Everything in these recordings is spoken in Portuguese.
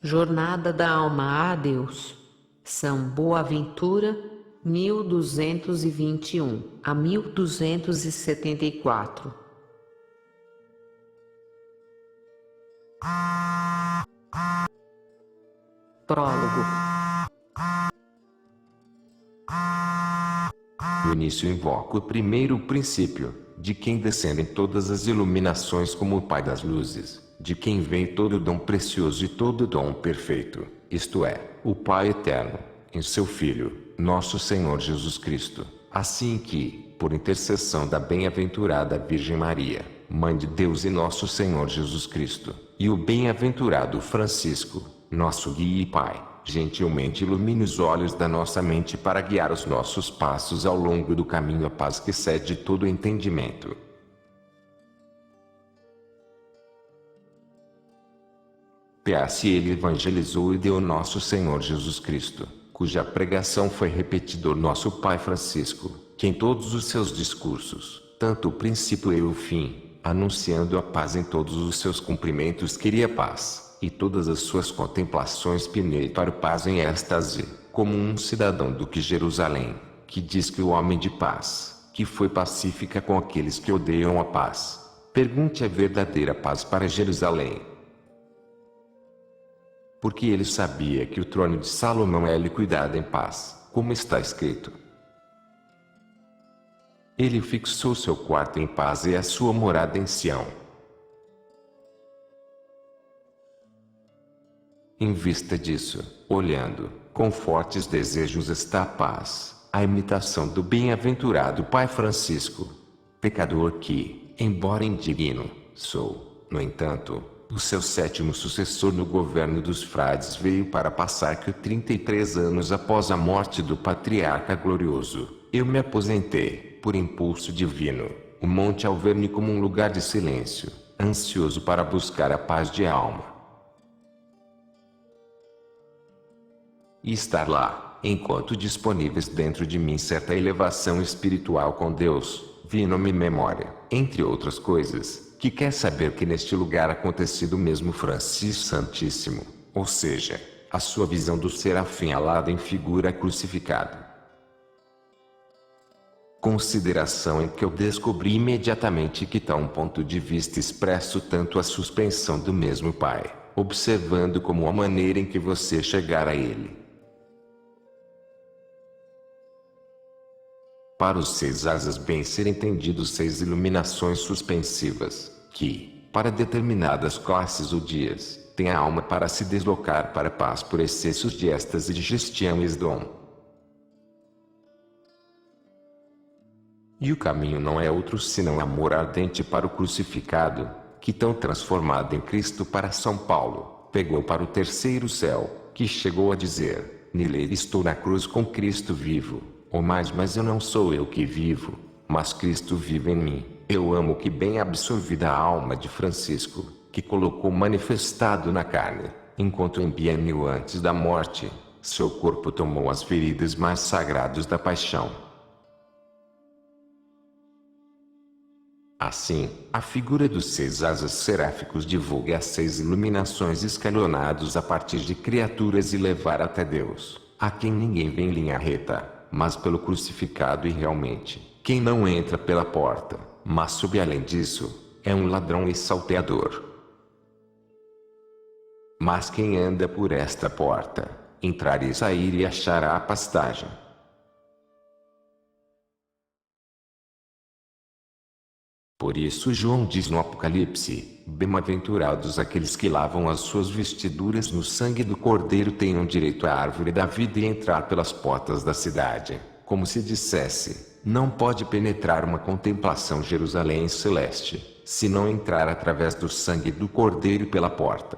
Jornada da alma a Deus. São Boaventura, 1221 a 1274. Prólogo. No início invoco o primeiro princípio, de quem descendem todas as iluminações como o Pai das luzes, de quem vem todo o dom precioso e todo o dom perfeito, isto é, o Pai eterno, em seu Filho, nosso Senhor Jesus Cristo, assim que, por intercessão da bem-aventurada Virgem Maria, Mãe de Deus e nosso Senhor Jesus Cristo, e o bem-aventurado Francisco, nosso guia e Pai, gentilmente ilumine os olhos da nossa mente para guiar os nossos passos ao longo do caminho à paz que excede todo entendimento. P.A.S. Ele evangelizou e deu nosso Senhor Jesus Cristo, cuja pregação foi repetida ao nosso Pai Francisco, que em todos os seus discursos, tanto o princípio e o fim, anunciando a paz em todos os seus cumprimentos queria paz, e todas as suas contemplações pinei para paz em êxtase, como um cidadão do que Jerusalém, que diz que o homem de paz, que foi pacífica com aqueles que odeiam a paz. Pergunte a verdadeira paz para Jerusalém. Porque ele sabia que o trono de Salomão é liquidado em paz, como está escrito. Ele fixou seu quarto em paz e a sua morada em Sião. Em vista disso, olhando, com fortes desejos está a paz, a imitação do bem-aventurado Pai Francisco, pecador que, embora indigno, sou, no entanto, o seu sétimo sucessor no governo dos frades veio para passar que 33 anos após a morte do patriarca glorioso, eu me aposentei, por impulso divino, o Monte Alverne como um lugar de silêncio, ansioso para buscar a paz de alma. E estar lá, enquanto disponíveis dentro de mim certa elevação espiritual com Deus, vino-me memória, entre outras coisas, que quer saber que neste lugar acontecido mesmo Francisco Santíssimo, ou seja, a sua visão do serafim alado em figura crucificado. Consideração em que eu descobri imediatamente que tal um ponto de vista expresso tanto a suspensão do mesmo Pai, observando como a maneira em que você chegar a Ele. Para os 6 asas bem ser entendidos 6 iluminações suspensivas, que, para determinadas classes ou dias, tem a alma para se deslocar para a paz por excessos de êxtase de gestião e esdom. E o caminho não é outro senão amor ardente para o crucificado, que tão transformado em Cristo para São Paulo, pegou para o terceiro céu, que chegou a dizer, nele estou na cruz com Cristo vivo, ou mais mas eu não sou eu que vivo, mas Cristo vive em mim. Eu amo que bem absorvida a alma de Francisco, que colocou manifestado na carne, enquanto em biênio antes da morte, seu corpo tomou as feridas mais sagradas da paixão. Assim, a figura dos 6 asas seráficos divulga as 6 iluminações escalonados a partir de criaturas e levar até Deus, a quem ninguém vê em linha reta, mas pelo crucificado e realmente, quem não entra pela porta, mas sob além disso, é um ladrão e salteador. Mas quem anda por esta porta, entrar e sair e achará a pastagem. Por isso João diz no Apocalipse, bem-aventurados aqueles que lavam as suas vestiduras no sangue do Cordeiro tenham direito à árvore da vida e entrar pelas portas da cidade, como se dissesse, não pode penetrar uma contemplação Jerusalém celeste, se não entrar através do sangue do Cordeiro pela porta.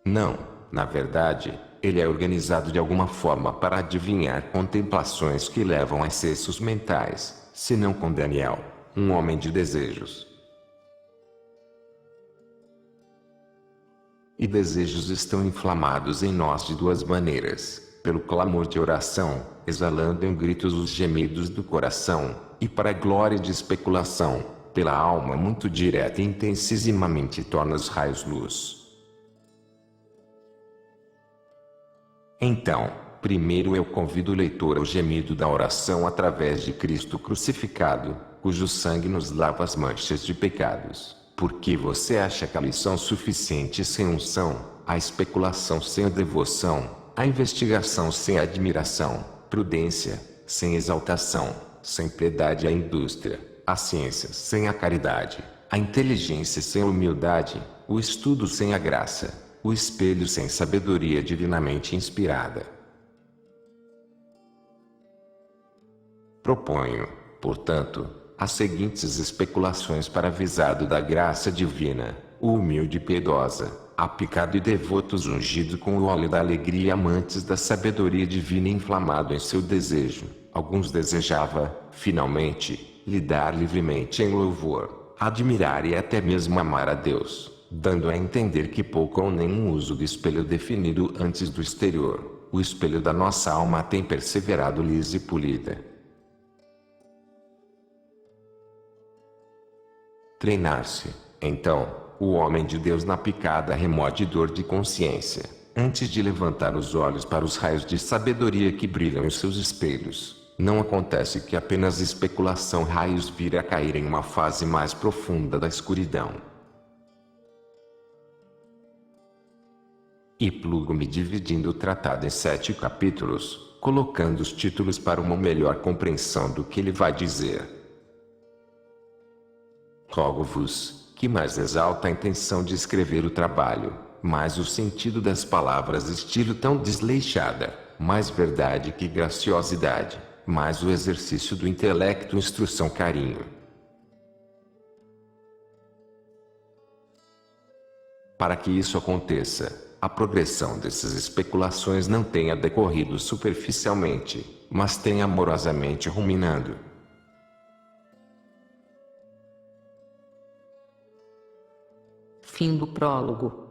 Não, na verdade, ele é organizado de alguma forma para adivinhar contemplações que levam a excessos mentais, senão com Daniel, um homem de desejos. E desejos estão inflamados em nós de 2 maneiras, pelo clamor de oração, exalando em gritos os gemidos do coração, e para a glória de especulação, pela alma muito direta e intensissimamente torna os raios luz. Então, primeiro eu convido o leitor ao gemido da oração através de Cristo crucificado, cujo sangue nos lava as manchas de pecados. Porque você acha que a lição suficiente sem unção, a especulação sem a devoção, a investigação sem a admiração, prudência, sem exaltação, sem piedade a indústria, a ciência sem a caridade, a inteligência sem a humildade, o estudo sem a graça, o espelho sem sabedoria divinamente inspirada. Proponho, portanto, as seguintes especulações para avisado da graça divina: o humilde e piedosa, aplicado e devotos ungido com o óleo da alegria, amantes da sabedoria divina inflamado em seu desejo. Alguns desejava, finalmente, lidar livremente em louvor, admirar e até mesmo amar a Deus, dando a entender que pouco ou nenhum uso do espelho definido antes do exterior, o espelho da nossa alma tem perseverado lisa e polida. Treinar-se, então, o homem de Deus na picada remote dor de consciência, antes de levantar os olhos para os raios de sabedoria que brilham em seus espelhos. Não acontece que apenas especulação raios vire a cair em uma fase mais profunda da escuridão. E plugo-me dividindo o tratado em 7 capítulos, colocando os títulos para uma melhor compreensão do que ele vai dizer. Rogo-vos, que mais exalta a intenção de escrever o trabalho, mais o sentido das palavras estilo tão desleixada, mais verdade que graciosidade, mais o exercício do intelecto instrução carinho. Para que isso aconteça, a progressão dessas especulações não tenha decorrido superficialmente, mas tenha amorosamente ruminando. Fim do prólogo.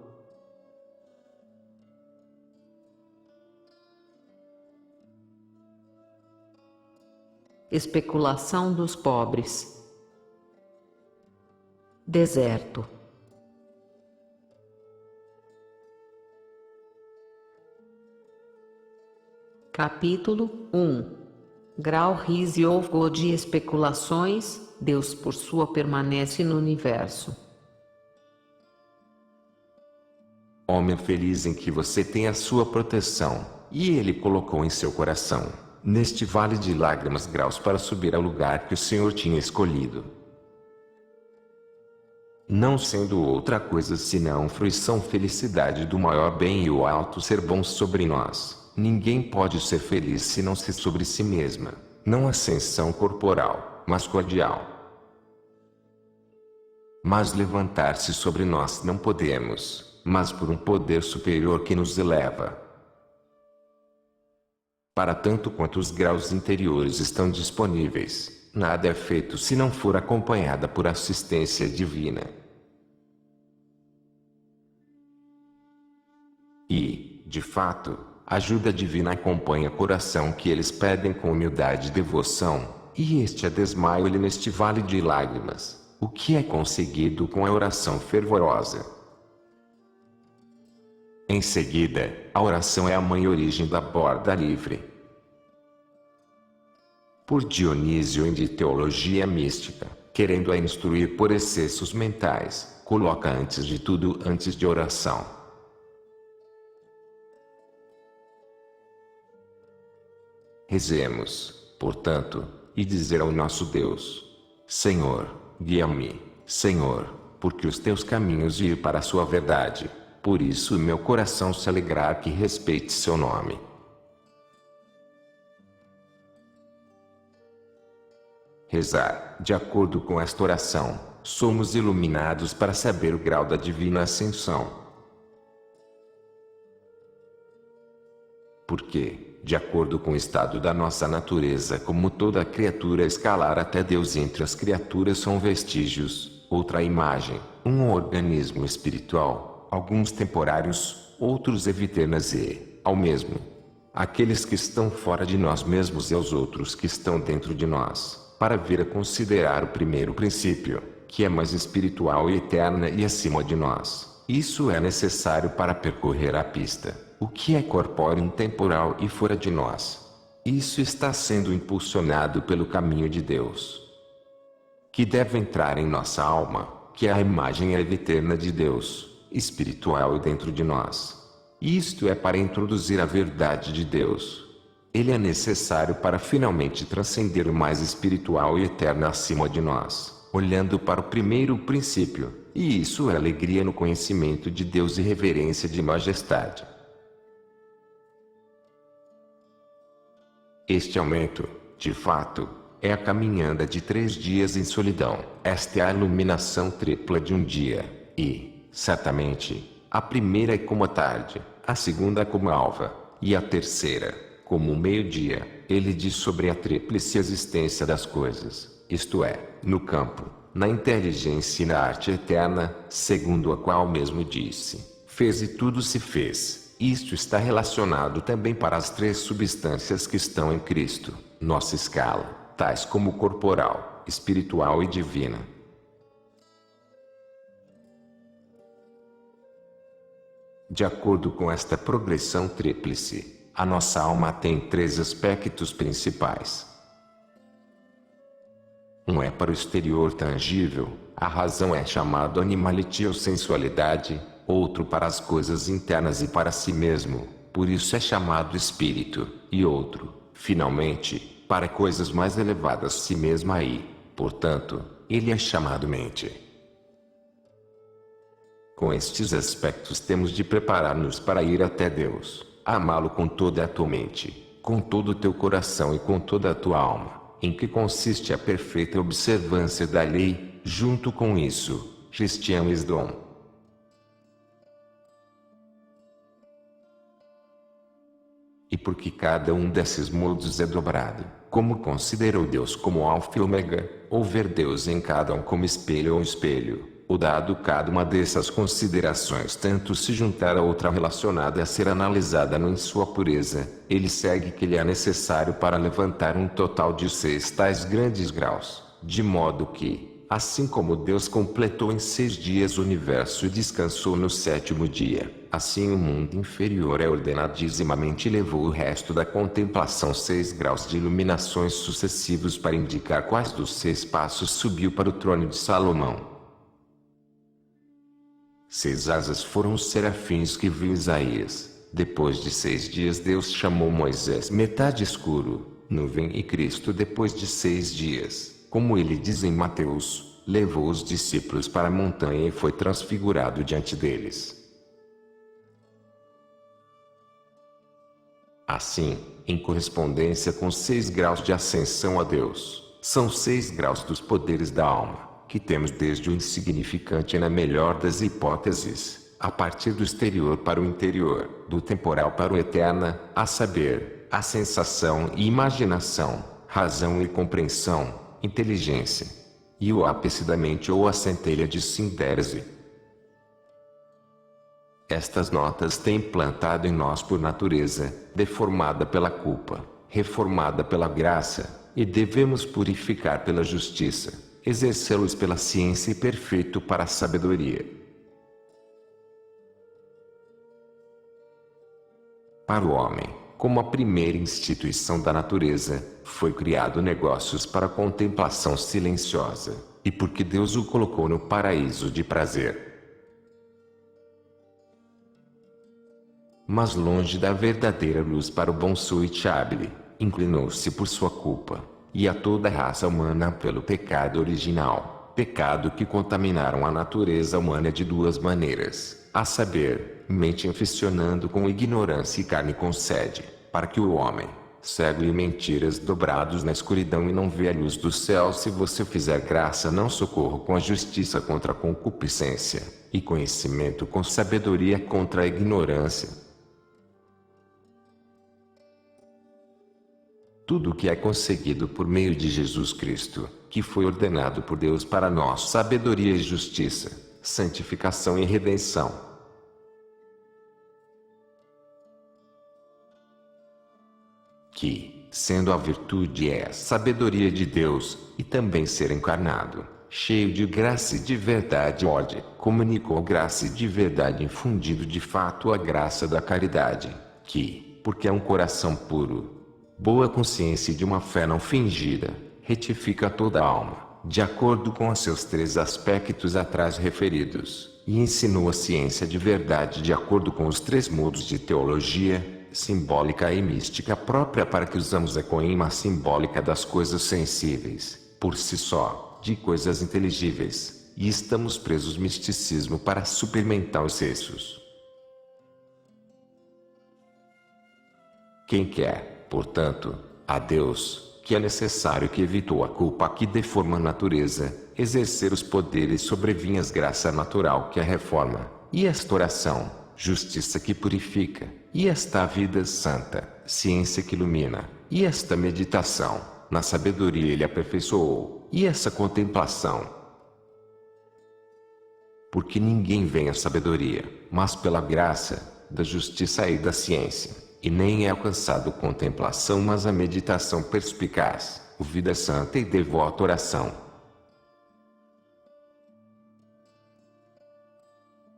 Especulação dos pobres. Deserto. Capítulo 1. Grau Riziogo de especulações, Deus por sua permanece no universo. Homem feliz em que você tem a sua proteção, e ele colocou em seu coração, neste vale de lágrimas graus para subir ao lugar que o Senhor tinha escolhido. Não sendo outra coisa senão fruição felicidade do maior bem e o alto ser bom sobre nós, ninguém pode ser feliz se não se sobre si mesma, não ascensão corporal, mas cordial. Mas levantar-se sobre nós não podemos, mas por um poder superior que nos eleva. Para tanto quanto os graus interiores estão disponíveis, nada é feito se não for acompanhada por assistência divina. E, de fato, a ajuda divina acompanha o coração que eles pedem com humildade e devoção, e este é desmaio-lhe neste vale de lágrimas, o que é conseguido com a oração fervorosa. Em seguida, a oração é a mãe origem da borda livre. Por Dionísio em de teologia mística, querendo a instruir por excessos mentais, coloca antes de tudo antes de oração. Rezemos, portanto, e dizer ao nosso Deus: Senhor, guia-me, Senhor, porque os teus caminhos ir para a sua verdade. Por isso meu coração se alegrar que respeite seu nome. Rezar, de acordo com esta oração, somos iluminados para saber o grau da divina ascensão. Porque, de acordo com o estado da nossa natureza, como toda criatura escalar até Deus entre as criaturas são vestígios, outra imagem, um organismo espiritual, alguns temporários, outros eviternas e, ao mesmo, aqueles que estão fora de nós mesmos e aos outros que estão dentro de nós, para vir a considerar o primeiro princípio, que é mais espiritual e eterna e acima de nós. Isso é necessário para percorrer a pista. o que é corpóreo, temporal e fora de nós. Isso está sendo impulsionado pelo caminho de Deus, que deve entrar em nossa alma, que é a imagem eterna de Deus, espiritual e dentro de nós. Isto é para introduzir a verdade de Deus. Ele é necessário para finalmente transcender o mais espiritual e eterno acima de nós, olhando para o primeiro princípio, e isso é alegria no conhecimento de Deus e reverência de majestade. Este aumento, de fato, é a caminhada de 3 dias em solidão. Esta é a iluminação tripla de um dia, e, certamente, a primeira é como a tarde, a segunda é como a alva, e a terceira, como o meio-dia. Ele diz sobre a tríplice existência das coisas, isto é, no campo, na inteligência e na arte eterna, segundo a qual mesmo disse, fez e tudo se fez. Isto está relacionado também para as 3 substâncias que estão em Cristo, nossa escala, tais como corporal, espiritual e divina. De acordo com esta progressão tríplice, a nossa alma tem 3 aspectos principais. Um é para o exterior tangível, a razão é chamado animality ou sensualidade, outro para as coisas internas e para si mesmo, por isso é chamado espírito, e outro, finalmente, para coisas mais elevadas si mesma e, portanto, ele é chamado mente. Com estes aspectos temos de preparar-nos para ir até Deus, amá-lo com toda a tua mente, com todo o teu coração e com toda a tua alma, em que consiste a perfeita observância da lei. Junto com isso, Christian Wisdom. E porque cada um desses modos é dobrado, como considerou Deus como alfa e ômega, ou ver Deus em cada um como espelho ou espelho, ou dado cada uma dessas considerações tanto se juntar a outra relacionada a ser analisada em sua pureza, ele segue que lhe é necessário para levantar um total de 6 tais grandes graus, de modo que, assim como Deus completou em 6 dias o universo e descansou no 7º dia, assim o mundo inferior é ordenadissimamente e levou o resto da contemplação 6 graus de iluminações sucessivos para indicar quais dos 6 passos subiu para o trono de Salomão. 6 asas foram os serafins que viu Isaías. Depois de 6 dias Deus chamou Moisés metade escuro, nuvem e Cristo depois de 6 dias. Como ele diz em Mateus, levou os discípulos para a montanha e foi transfigurado diante deles. Assim, em correspondência com 6 graus de ascensão a Deus, são 6 graus dos poderes da alma, que temos desde o insignificante na melhor das hipóteses, a partir do exterior para o interior, do temporal para o eterno, a saber, a sensação e imaginação, razão e compreensão, inteligência, e o ápice da mente ou a centelha de síntese. Estas notas têm plantado em nós por natureza, deformada pela culpa, reformada pela graça, e devemos purificar pela justiça, exercê-los pela ciência e perfeito para a sabedoria. Para o homem, como a primeira instituição da natureza, foi criado negócios para a contemplação silenciosa, e porque Deus o colocou no paraíso de prazer. Mas longe da verdadeira luz para o bom Suitabile, inclinou-se por sua culpa, e a toda a raça humana pelo pecado original, pecado que contaminaram a natureza humana de 2 maneiras, a saber, mente inficionando com ignorância e carne com sede, para que o homem, cego e mentiras dobrados na escuridão e não vê a luz do céu, se você fizer graça não socorro com a justiça contra a concupiscência, e conhecimento com sabedoria contra a ignorância. Tudo o que é conseguido por meio de Jesus Cristo, que foi ordenado por Deus para nós sabedoria e justiça, santificação e redenção. Que, sendo a virtude é a sabedoria de Deus, e também ser encarnado, cheio de graça e de verdade ordem, comunicou graça e de verdade infundindo de fato a graça da caridade, que, porque é um coração puro, boa consciência e de uma fé não fingida, retifica toda a alma, de acordo com os seus 3 aspectos atrás referidos, e ensinou a ciência de verdade de acordo com os 3 modos de teologia, simbólica e mística própria para que usamos a coima simbólica das coisas sensíveis, por si só, de coisas inteligíveis, e estamos presos misticismo para suplementar os cessos. Quem quer, portanto, a Deus, que é necessário que evitou a culpa que deforma a natureza, exercer os poderes sobrevinhas graça natural que a reforma, e esta oração, justiça que purifica, e esta vida santa, ciência que ilumina, e esta meditação, na sabedoria ele aperfeiçoou, e essa contemplação. Porque ninguém vem à sabedoria, mas pela graça, da justiça e da ciência. E nem é alcançado contemplação mas a meditação perspicaz, o vida santa e devota oração.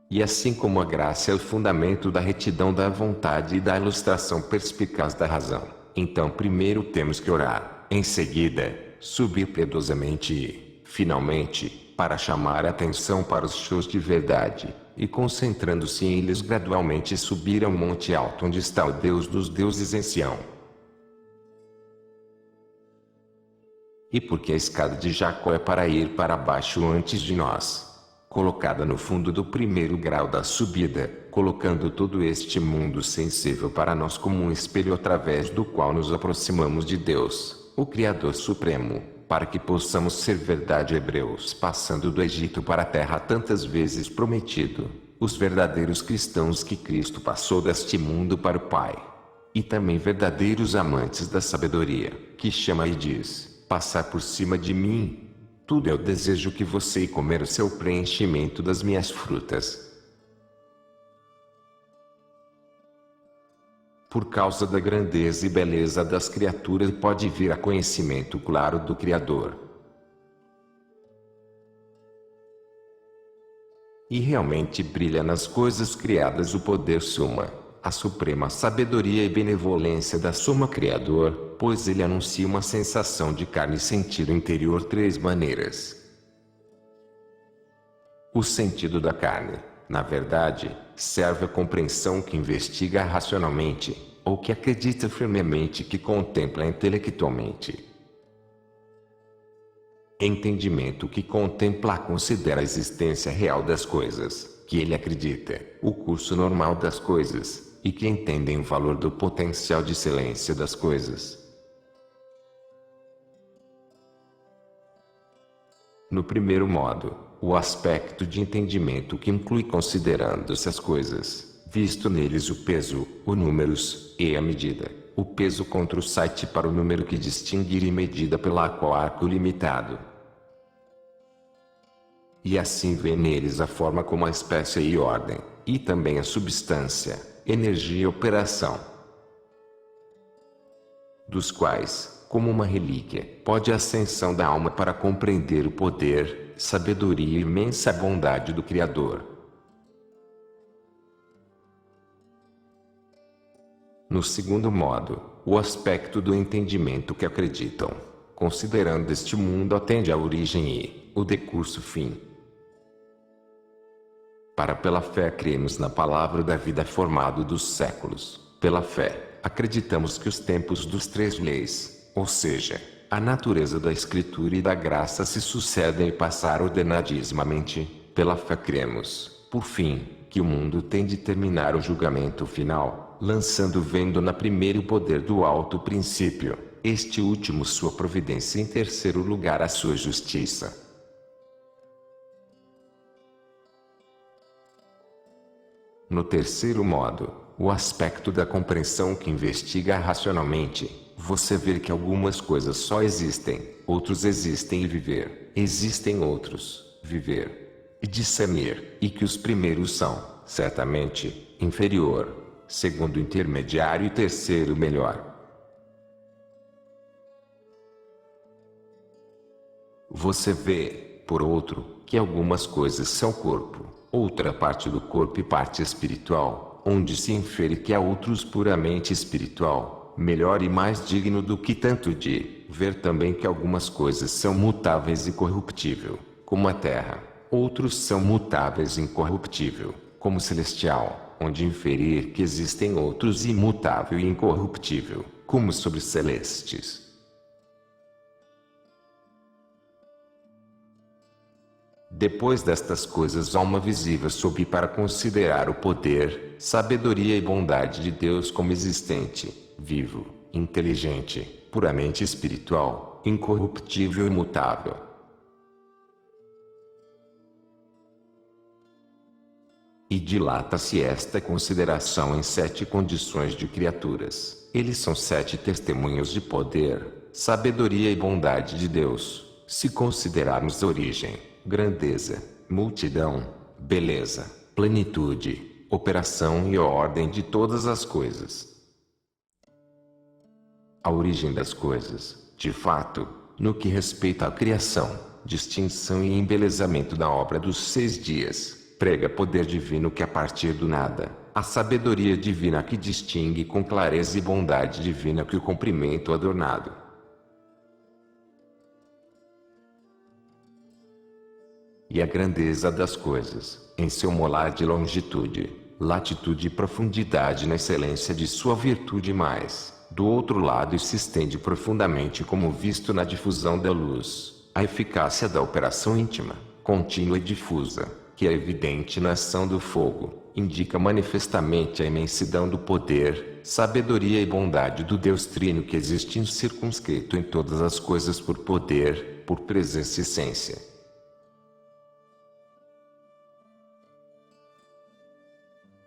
E assim como a graça é o fundamento da retidão da vontade e da ilustração perspicaz da razão, então primeiro temos que orar, em seguida, subir piedosamente e, finalmente, para chamar a atenção para os shows de verdade, e concentrando-se em eles gradualmente subir ao monte alto onde está o Deus dos deuses em Sião. E porque a escada de Jacó é para ir para baixo antes de nós, colocada no fundo do primeiro grau da subida, colocando todo este mundo sensível para nós como um espelho através do qual nos aproximamos de Deus, o Criador Supremo, para que possamos ser verdade hebreus passando do Egito para a terra tantas vezes prometido, os verdadeiros cristãos que Cristo passou deste mundo para o Pai. E também verdadeiros amantes da sabedoria, que chama e diz, passar por cima de mim. Tudo é o desejo que você e comer o seu preenchimento das minhas frutas. Por causa da grandeza e beleza das criaturas pode vir a conhecimento claro do Criador. E realmente brilha nas coisas criadas o poder suma, a suprema sabedoria e benevolência da suma Criador, pois ele anuncia uma sensação de carne e sentido interior 3 maneiras. O sentido da carne, na verdade, serve à compreensão que investiga racionalmente, ou que acredita firmemente que contempla intelectualmente. Entendimento que contempla considera a existência real das coisas, que ele acredita, o curso normal das coisas, e que entendem o valor do potencial de excelência das coisas. No primeiro modo, o aspecto de entendimento que inclui considerando-se as coisas, visto neles o peso, os números, e a medida, o peso contra o site para o número que distinguir e medida pela qual arco limitado. E assim vê neles a forma como a espécie e ordem, e também a substância, energia e operação. Dos quais, como uma relíquia, pode a ascensão da alma para compreender o poder, sabedoria e imensa bondade do Criador. No segundo modo, o aspecto do entendimento que acreditam, considerando este mundo atende à origem e o decurso fim. Para pela fé cremos na palavra da vida formado dos séculos, pela fé, acreditamos que os tempos dos 3 leis, ou seja, a natureza da escritura e da graça se sucedem e passar ordenadismamente, pela fé cremos, por fim, que o mundo tem de terminar o julgamento final, lançando vendo na primeira o poder do alto princípio, este último sua providência em terceiro lugar a sua justiça. No terceiro modo, o aspecto da compreensão que investiga racionalmente, você vê que algumas coisas só existem, outros existem e viver, existem outros, viver e discernir, e que os primeiros são, certamente, inferior, segundo intermediário e terceiro melhor. Você vê, por outro, que algumas coisas são corpo, outra parte do corpo e parte espiritual, onde se infere que há outros puramente espiritual, melhor e mais digno do que tanto de ver também que algumas coisas são mutáveis e corruptível, como a terra, outros são mutáveis e incorruptível, como celestial, onde inferir que existem outros imutável e incorruptível, como sobre celestes. Depois destas coisas há uma visível sob para considerar o poder, sabedoria e bondade de Deus como existente, vivo, inteligente, puramente espiritual, incorruptível e imutável. E dilata-se esta consideração em 7 condições de criaturas. Eles são 7 testemunhos de poder, sabedoria e bondade de Deus, se considerarmos origem, grandeza, multidão, beleza, plenitude, operação e ordem de todas as coisas. A origem das coisas, de fato, no que respeita à criação, distinção e embelezamento da obra dos 6 dias, prega poder divino que a partir do nada, a sabedoria divina que distingue com clareza e bondade divina que o comprimento adornado. E a grandeza das coisas, em seu molar de longitude, latitude e profundidade na excelência de sua virtude mais, do outro lado e se estende profundamente como visto na difusão da luz, a eficácia da operação íntima, contínua e difusa, que é evidente na ação do fogo, indica manifestamente a imensidão do poder, sabedoria e bondade do Deus Trino que existe incircunscrito em todas as coisas por poder, por presença e essência.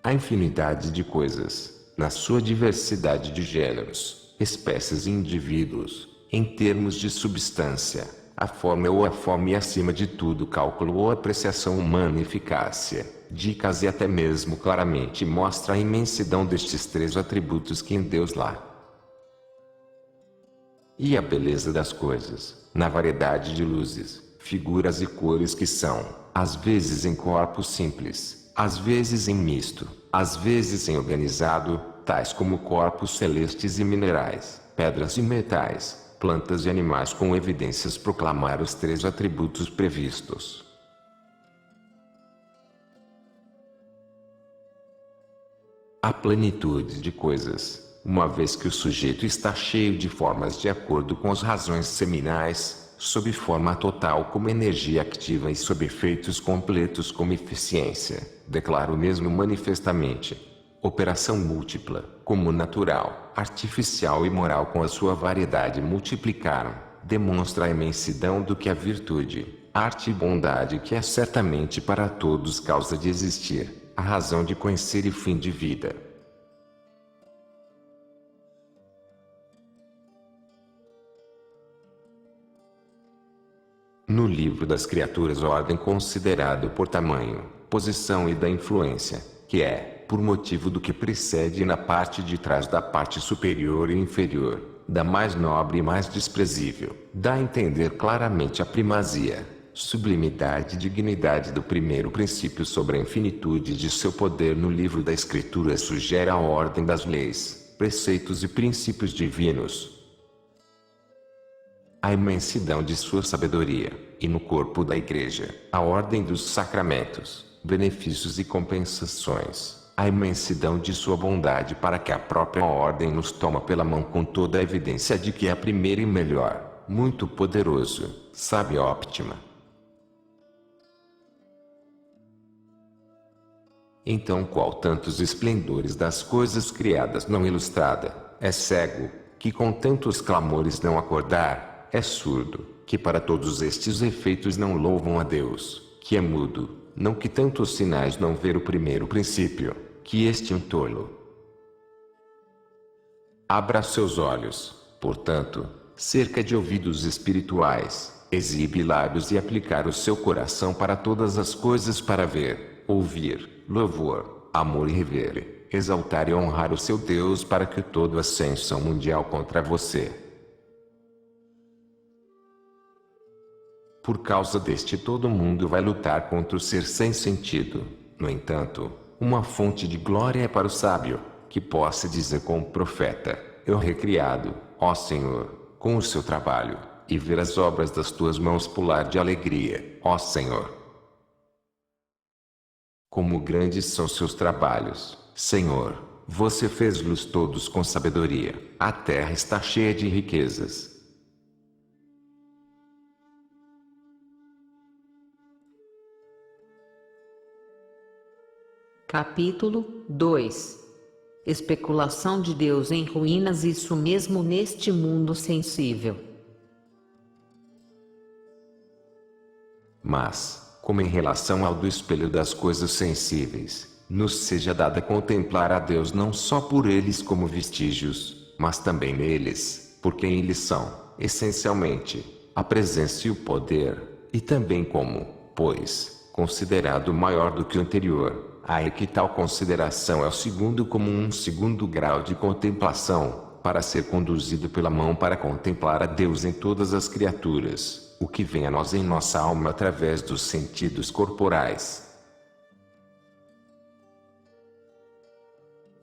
A infinidade de coisas, na sua diversidade de gêneros, espécies e indivíduos, em termos de substância, a forma ou a fome e acima de tudo cálculo ou apreciação humana e eficácia, dicas e até mesmo claramente mostra a imensidão destes 3 atributos que em Deus lá. E a beleza das coisas, na variedade de luzes, figuras e cores que são, às vezes em corpos simples, às vezes em misto, às vezes em organizado, tais como corpos celestes e minerais, pedras e metais, plantas e animais com evidências proclamar os 3 atributos previstos. A plenitude de coisas, uma vez que o sujeito está cheio de formas de acordo com as razões seminais, sob forma total como energia ativa e sob efeitos completos como eficiência, declaro mesmo manifestamente. Operação múltipla, como natural, artificial e moral com a sua variedade multiplicaram, demonstra a imensidão do que a virtude, arte e bondade que é certamente para todos causa de existir, a razão de conhecer e fim de vida. No livro das criaturas ordem considerado por tamanho, posição e da influência, que é, por motivo do que precede na parte de trás da parte superior e inferior, da mais nobre e mais desprezível, dá a entender claramente a primazia, sublimidade e dignidade do primeiro princípio sobre a infinitude de seu poder no livro da Escritura sugere a ordem das leis, preceitos e princípios divinos, a imensidão de sua sabedoria, e no corpo da Igreja, a ordem dos sacramentos, benefícios e compensações, a imensidão de sua bondade para que a própria ordem nos toma pela mão com toda a evidência de que é a primeira e melhor, muito poderoso, sábia e óptima. Então qual tantos esplendores das coisas criadas não ilustrada, é cego, que com tantos clamores não acordar, é surdo, que para todos estes efeitos não louvam a Deus, que é mudo, não que tantos sinais não ver o primeiro princípio, que este é um tolo. Abra seus olhos, portanto, cerca de ouvidos espirituais, exibe lábios e aplicar o seu coração para todas as coisas para ver, ouvir, louvor, amor e rever, exaltar e honrar o seu Deus para que toda ascensão mundial contra você Por causa deste, todo mundo vai lutar contra o ser sem sentido. No entanto, uma fonte de glória é para o sábio, que possa dizer com o profeta: eu recriado, ó Senhor, com o seu trabalho, e ver as obras das tuas mãos pular de alegria, ó Senhor. Como grandes são seus trabalhos, Senhor, você fez-los todos com sabedoria, a terra está cheia de riquezas. Capítulo 2. Especulação de Deus em ruínas, isso mesmo neste mundo sensível. Mas, como em relação ao do espelho das coisas sensíveis, nos seja dada contemplar a Deus não só por eles como vestígios, mas também neles, por quem eles são, essencialmente, a presença e o poder, e também como, pois, considerado maior do que o anterior. Aí que tal consideração é o segundo como um segundo grau de contemplação, para ser conduzido pela mão para contemplar a Deus em todas as criaturas, o que vem a nós em nossa alma através dos sentidos corporais.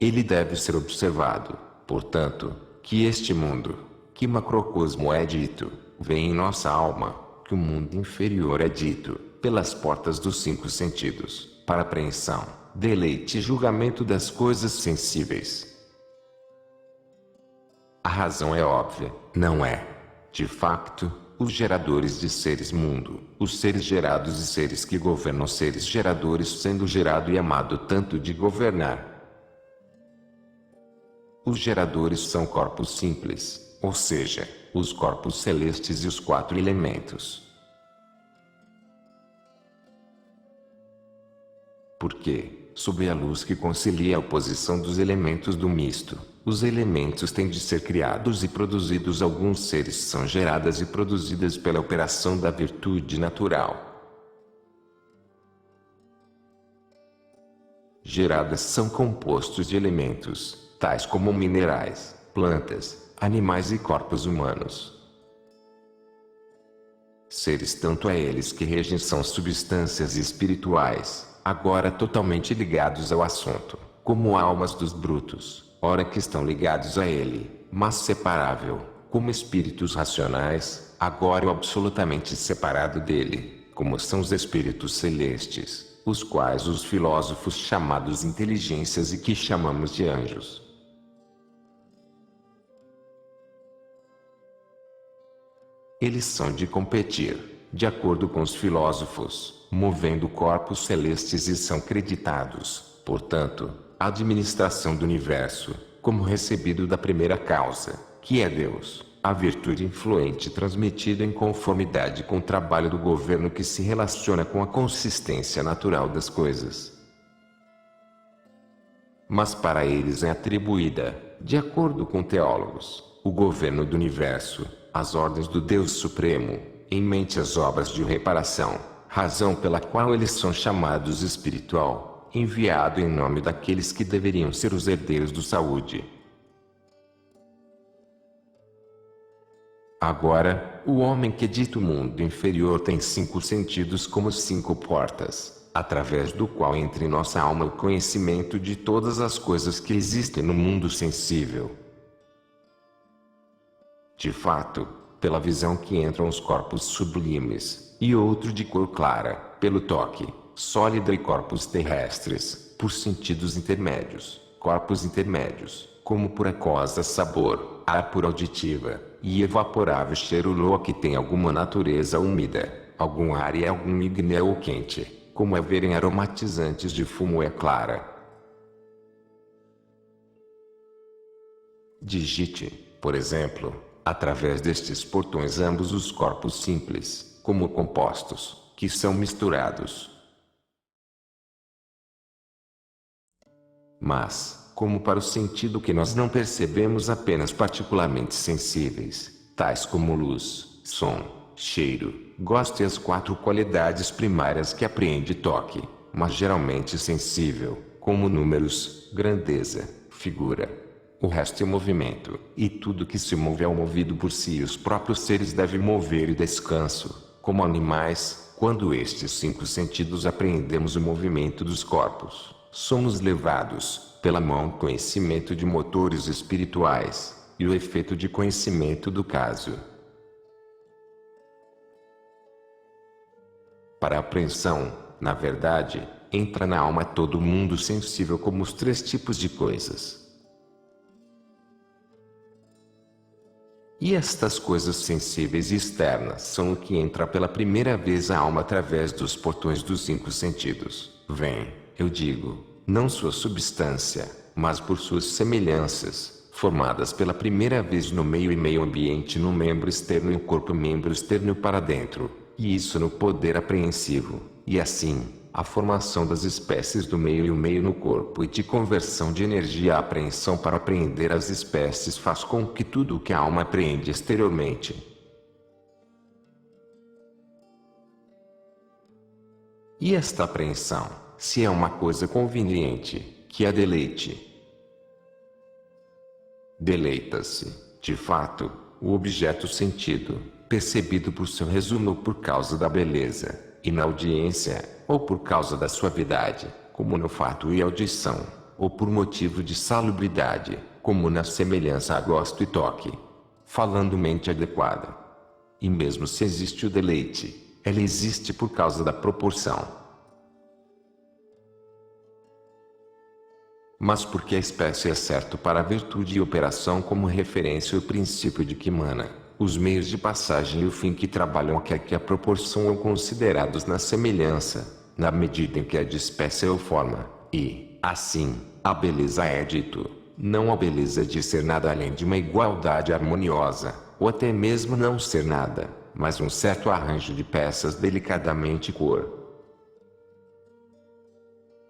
Ele deve ser observado, portanto, que este mundo, que macrocosmo é dito, vem em nossa alma, que o mundo inferior é dito, pelas portas dos 5 sentidos, para apreensão, deleite e julgamento das coisas sensíveis. A razão é óbvia, não é? De facto, os geradores de seres mundo, os seres gerados e seres que governam seres geradores, sendo gerado e amado tanto de governar. Os geradores são corpos simples, ou seja, os corpos celestes e os 4 elementos. Porque, sob a luz que concilia a oposição dos elementos do misto, os elementos têm de ser criados e produzidos. Alguns seres são geradas e produzidas pela operação da virtude natural. Geradas são compostos de elementos, tais como minerais, plantas, animais e corpos humanos. Seres tanto a eles que regem são substâncias espirituais, agora totalmente ligados ao assunto, como almas dos brutos, ora que estão ligados a ele, mas separável, como espíritos racionais, agora o absolutamente separado dele, como são os espíritos celestes, os quais os filósofos chamados inteligências e que chamamos de anjos. Eles são de competir, de acordo com os filósofos, movendo corpos celestes e são creditados, portanto, à administração do universo, como recebido da primeira causa, que é Deus, a virtude influente transmitida em conformidade com o trabalho do governo que se relaciona com a consistência natural das coisas. Mas para eles é atribuída, de acordo com teólogos, o governo do universo, as ordens do Deus Supremo, em mente as obras de reparação, razão pela qual eles são chamados espiritual, enviado em nome daqueles que deveriam ser os herdeiros do saúde. Agora, o homem que é dito mundo inferior tem 5 sentidos como 5 portas, através do qual entra em nossa alma o conhecimento de todas as coisas que existem no mundo sensível. De fato, pela visão que entram os corpos sublimes, e outro de cor clara, pelo toque, sólida e corpos terrestres, por sentidos intermédios, corpos intermédios, como por aquosa sabor, ar por auditiva, e evaporável cheiro lua que tem alguma natureza úmida, algum ar e algum ígneo ou quente, como é verem aromatizantes de fumo é clara. Digite, por exemplo, através destes portões ambos os corpos simples, como compostos, que são misturados. Mas, como para o sentido que nós não percebemos apenas particularmente sensíveis, tais como luz, som, cheiro, gosto e as 4 qualidades primárias que apreende toque, mas geralmente sensível, como números, grandeza, figura. O resto é movimento, e tudo que se move é movido por si e os próprios seres devem mover e descanso, Como animais, quando estes 5 sentidos apreendemos o movimento dos corpos, somos levados, pela mão conhecimento de motores espirituais, e o efeito de conhecimento do caso. Para a apreensão, na verdade, entra na alma todo mundo sensível como os 3 tipos de coisas. E estas coisas sensíveis e externas são o que entra pela primeira vez a alma através dos portões dos 5 sentidos. Vem, eu digo, não sua substância, mas por suas semelhanças, formadas pela primeira vez no meio e meio ambiente no membro externo e o corpo membro externo para dentro, e isso no poder apreensivo, e assim, a formação das espécies do meio e o meio no corpo e de conversão de energia à apreensão para apreender as espécies faz com que tudo o que a alma apreende exteriormente. E esta apreensão, se é uma coisa conveniente, que é deleite. Deleita-se, de fato, o objeto sentido, percebido por seu resumo ou por causa da beleza, e na audiência, ou por causa da suavidade, como no fato e audição, ou por motivo de salubridade, como na semelhança a gosto e toque, falando mente adequada. E mesmo se existe o deleite, ela existe por causa da proporção. Mas porque a espécie é certo para a virtude e operação como referência o princípio de que emana, os meios de passagem e o fim que trabalham quer que a proporção são considerados na semelhança, na medida em que a de espécie é ou forma, e, assim, a beleza é dito, não a beleza de ser nada além de uma igualdade harmoniosa, ou até mesmo não ser nada, mas um certo arranjo de peças delicadamente cor,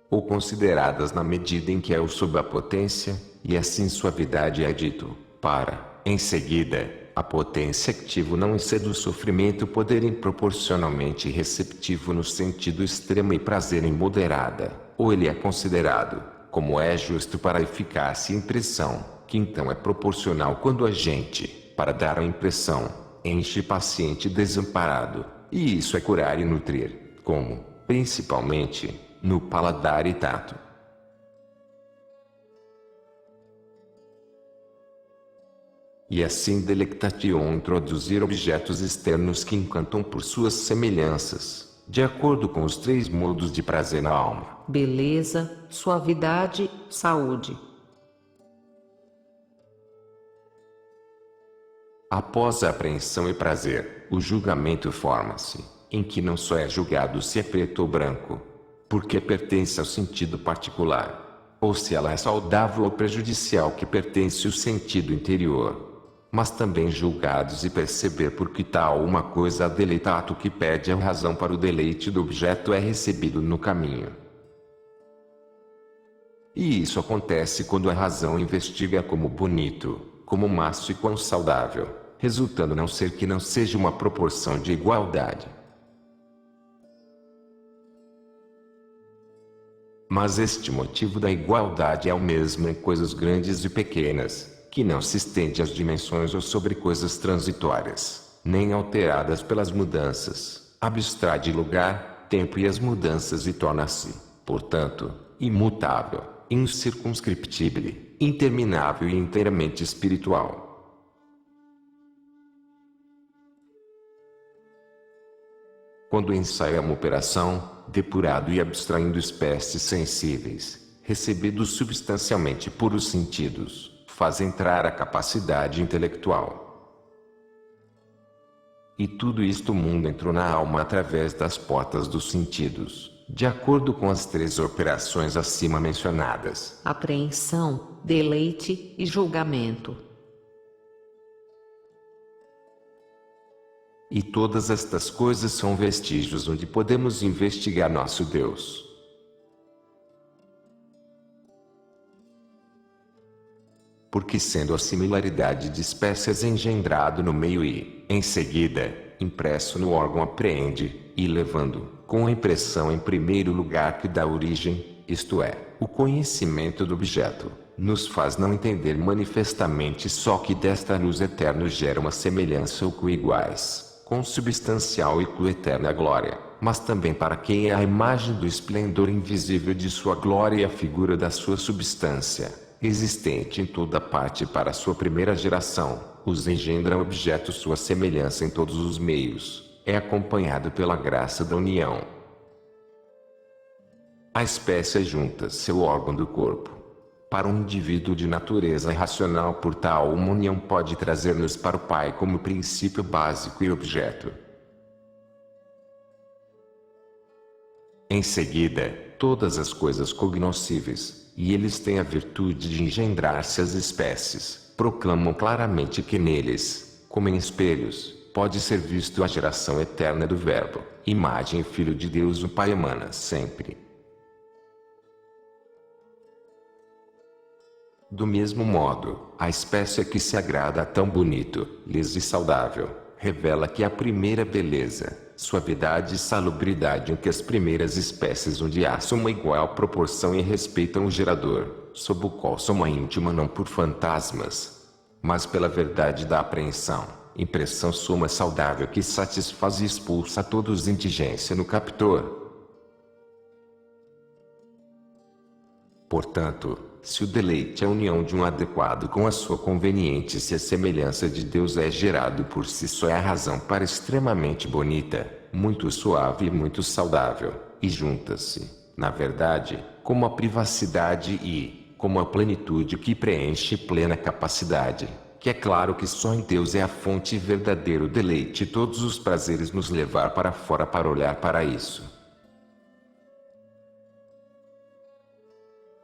ou consideradas na medida em que é o sob a potência, e assim suavidade é dito, para, em seguida, a potência activo não excede o sofrimento poderem proporcionalmente receptivo no sentido extremo e prazer em moderada, ou ele é considerado, como é justo para a eficácia e impressão, que então é proporcional quando a gente, para dar a impressão, enche paciente desamparado, e isso é curar e nutrir, como, principalmente, no paladar e tato. E assim delectation introduzir objetos externos que encantam por suas semelhanças, de acordo com os 3 modos de prazer na alma: beleza, suavidade, saúde. Após a apreensão e prazer, o julgamento forma-se, em que não só é julgado se é preto ou branco, porque pertence ao sentido particular, ou se ela é saudável ou prejudicial que pertence ao sentido interior, mas também julgados e perceber por que tal uma coisa a deleitato que pede a razão para o deleite do objeto é recebido no caminho. E isso acontece quando a razão investiga como bonito, como maço e quão saudável, resultando não ser que não seja uma proporção de igualdade. Mas este motivo da igualdade é o mesmo em coisas grandes e pequenas, que não se estende às dimensões ou sobre coisas transitórias, nem alteradas pelas mudanças, abstrai de lugar, tempo e as mudanças e torna-se, portanto, imutável, incircumscriptível, interminável e inteiramente espiritual. Quando ensaia uma operação, depurado e abstraindo espécies sensíveis, recebidos substancialmente por os sentidos, faz entrar a capacidade intelectual. E tudo isto o mundo entrou na alma através das portas dos sentidos, de acordo com as 3 operações acima mencionadas: apreensão, deleite e julgamento. E todas estas coisas são vestígios onde podemos investigar nosso Deus. Porque sendo a similaridade de espécies engendrado no meio e, em seguida, impresso no órgão apreende, e levando, com a impressão em primeiro lugar que dá origem, isto é, o conhecimento do objeto, nos faz não entender manifestamente só que desta luz eterna gera uma semelhança ou coiguais, consubstancial e coeterna glória, mas também para quem é a imagem do esplendor invisível de sua glória e a figura da sua substância, existente em toda parte para sua primeira geração, os engendra objeto sua semelhança em todos os meios, é acompanhado pela graça da união. A espécie junta seu órgão do corpo. Para um indivíduo de natureza racional, por tal uma união pode trazer-nos para o Pai como princípio básico e objeto. Em seguida, todas as coisas cognoscíveis, e eles têm a virtude de engendrar-se as espécies, proclamam claramente que neles, como em espelhos, pode ser visto a geração eterna do Verbo, imagem e Filho de Deus o Pai emana sempre. Do mesmo modo, a espécie que se agrada a tão bonito, liso e saudável, revela que a primeira beleza, suavidade e salubridade em que as primeiras espécies onde há uma igual proporção e respeitam o gerador, sob o qual soma íntima não por fantasmas, mas pela verdade da apreensão, impressão soma saudável que satisfaz e expulsa a todos indigência no captor. Portanto, se o deleite é a união de um adequado com a sua conveniente, se a semelhança de Deus é gerado por si só, é a razão para extremamente bonita, muito suave e muito saudável, e junta-se, na verdade, como a privacidade e, como a plenitude que preenche plena capacidade, que é claro que só em Deus é a fonte e verdadeiro deleite, e todos os prazeres nos levar para fora para olhar para isso.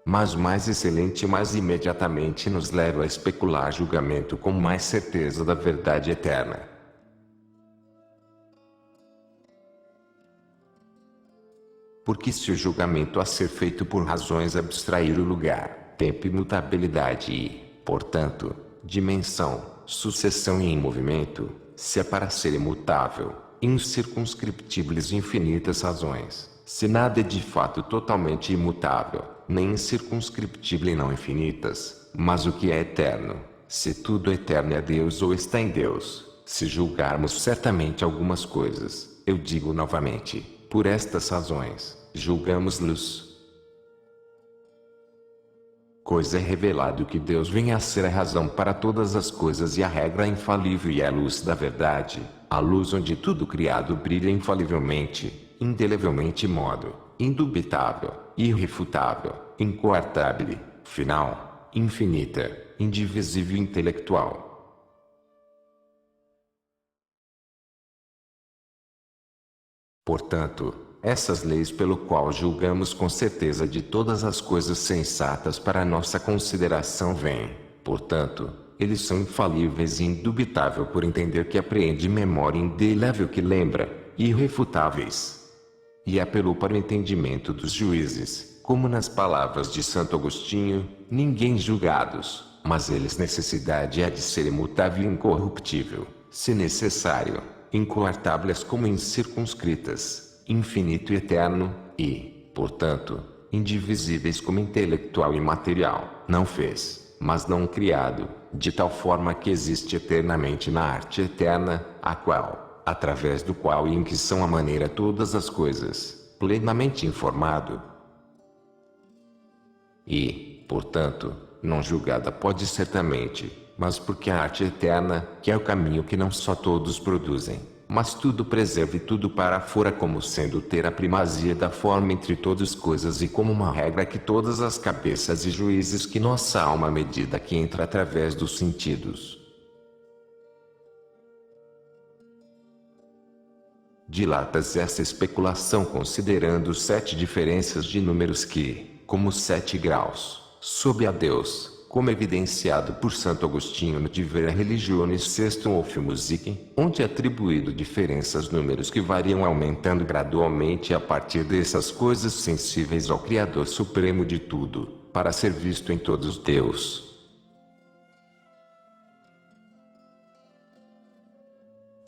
Mas o mais excelente e mais imediatamente nos leva a especular julgamento com mais certeza da verdade eterna. Porque se o julgamento a ser feito por razões abstrair o lugar, tempo e mutabilidade e, portanto, dimensão, sucessão e em movimento, se é para ser imutável, incircunscriptíveis infinitas razões, se nada é de fato totalmente imutável, nem incircunscriptível e não infinitas, mas o que é eterno, se tudo eterno é Deus ou está em Deus, se julgarmos certamente algumas coisas, eu digo novamente, por estas razões, julgamos-los. Coisa é revelado que Deus vem a ser a razão para todas as coisas e a regra infalível e a luz da verdade, a luz onde tudo criado brilha infalivelmente, indelevelmente modo, indubitável, irrefutável, incoartável, final, infinita, indivisível e intelectual. Portanto, essas leis pelo qual julgamos com certeza de todas as coisas sensatas para nossa consideração vêm, portanto, eles são infalíveis e indubitável por entender que apreende memória indelével que lembra, irrefutáveis. E apelou para o entendimento dos juízes, como nas palavras de Santo Agostinho, ninguém julgados, mas eles necessidade é de ser imutável e incorruptível, se necessário, incoartáveis como incircunscritas, infinito e eterno, e, portanto, indivisíveis como intelectual e material, não fez, mas não criado, de tal forma que existe eternamente na arte eterna, a qual, através do qual e em que são a maneira todas as coisas, plenamente informado. E, portanto, não julgada pode certamente, mas porque a arte eterna, que é o caminho que não só todos produzem, mas tudo preserva e tudo para fora como sendo ter a primazia da forma entre todas as coisas e como uma regra que todas as cabeças e juízes que nossa alma medida que entra através dos sentidos. Dilata-se essa especulação considerando 7 diferenças de números que, como 7 graus, sob a Deus, como evidenciado por Santo Agostinho no De Vera Religionis Sextum Ophimusique, onde é atribuído diferenças números que variam aumentando gradualmente a partir dessas coisas sensíveis ao Criador Supremo de tudo, para ser visto em todos Deus.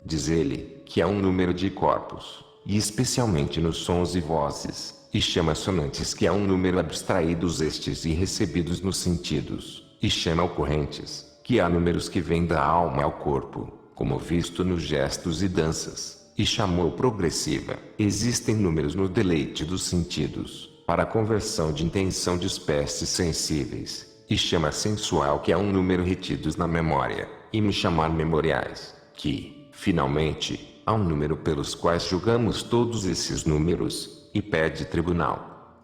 Diz ele, que há um número de corpos, e especialmente nos sons e vozes, e chama sonantes que há um número abstraídos estes e recebidos nos sentidos, e chama ocorrentes, que há números que vêm da alma ao corpo, como visto nos gestos e danças, e chamou progressiva. Existem números no deleite dos sentidos, para a conversão de intenção de espécies sensíveis, e chama sensual que é um número retidos na memória, e me chamar memoriais, que, finalmente, há um número pelos quais julgamos todos esses números, e pede tribunal.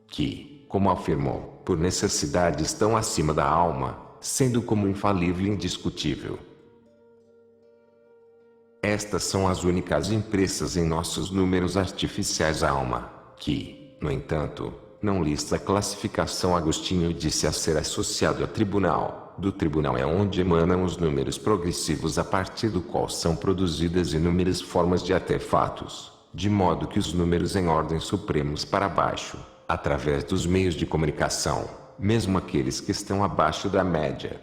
Que, como afirmou, por necessidade estão acima da alma, sendo como infalível e indiscutível. Estas são as únicas impressas em nossos números artificiais alma, que, no entanto, não lista a classificação. Agostinho disse a ser associado a tribunal. Do tribunal é onde emanam os números progressivos a partir do qual são produzidas inúmeras formas de artefatos, de modo que os números em ordem supremos para baixo, através dos meios de comunicação, mesmo aqueles que estão abaixo da média.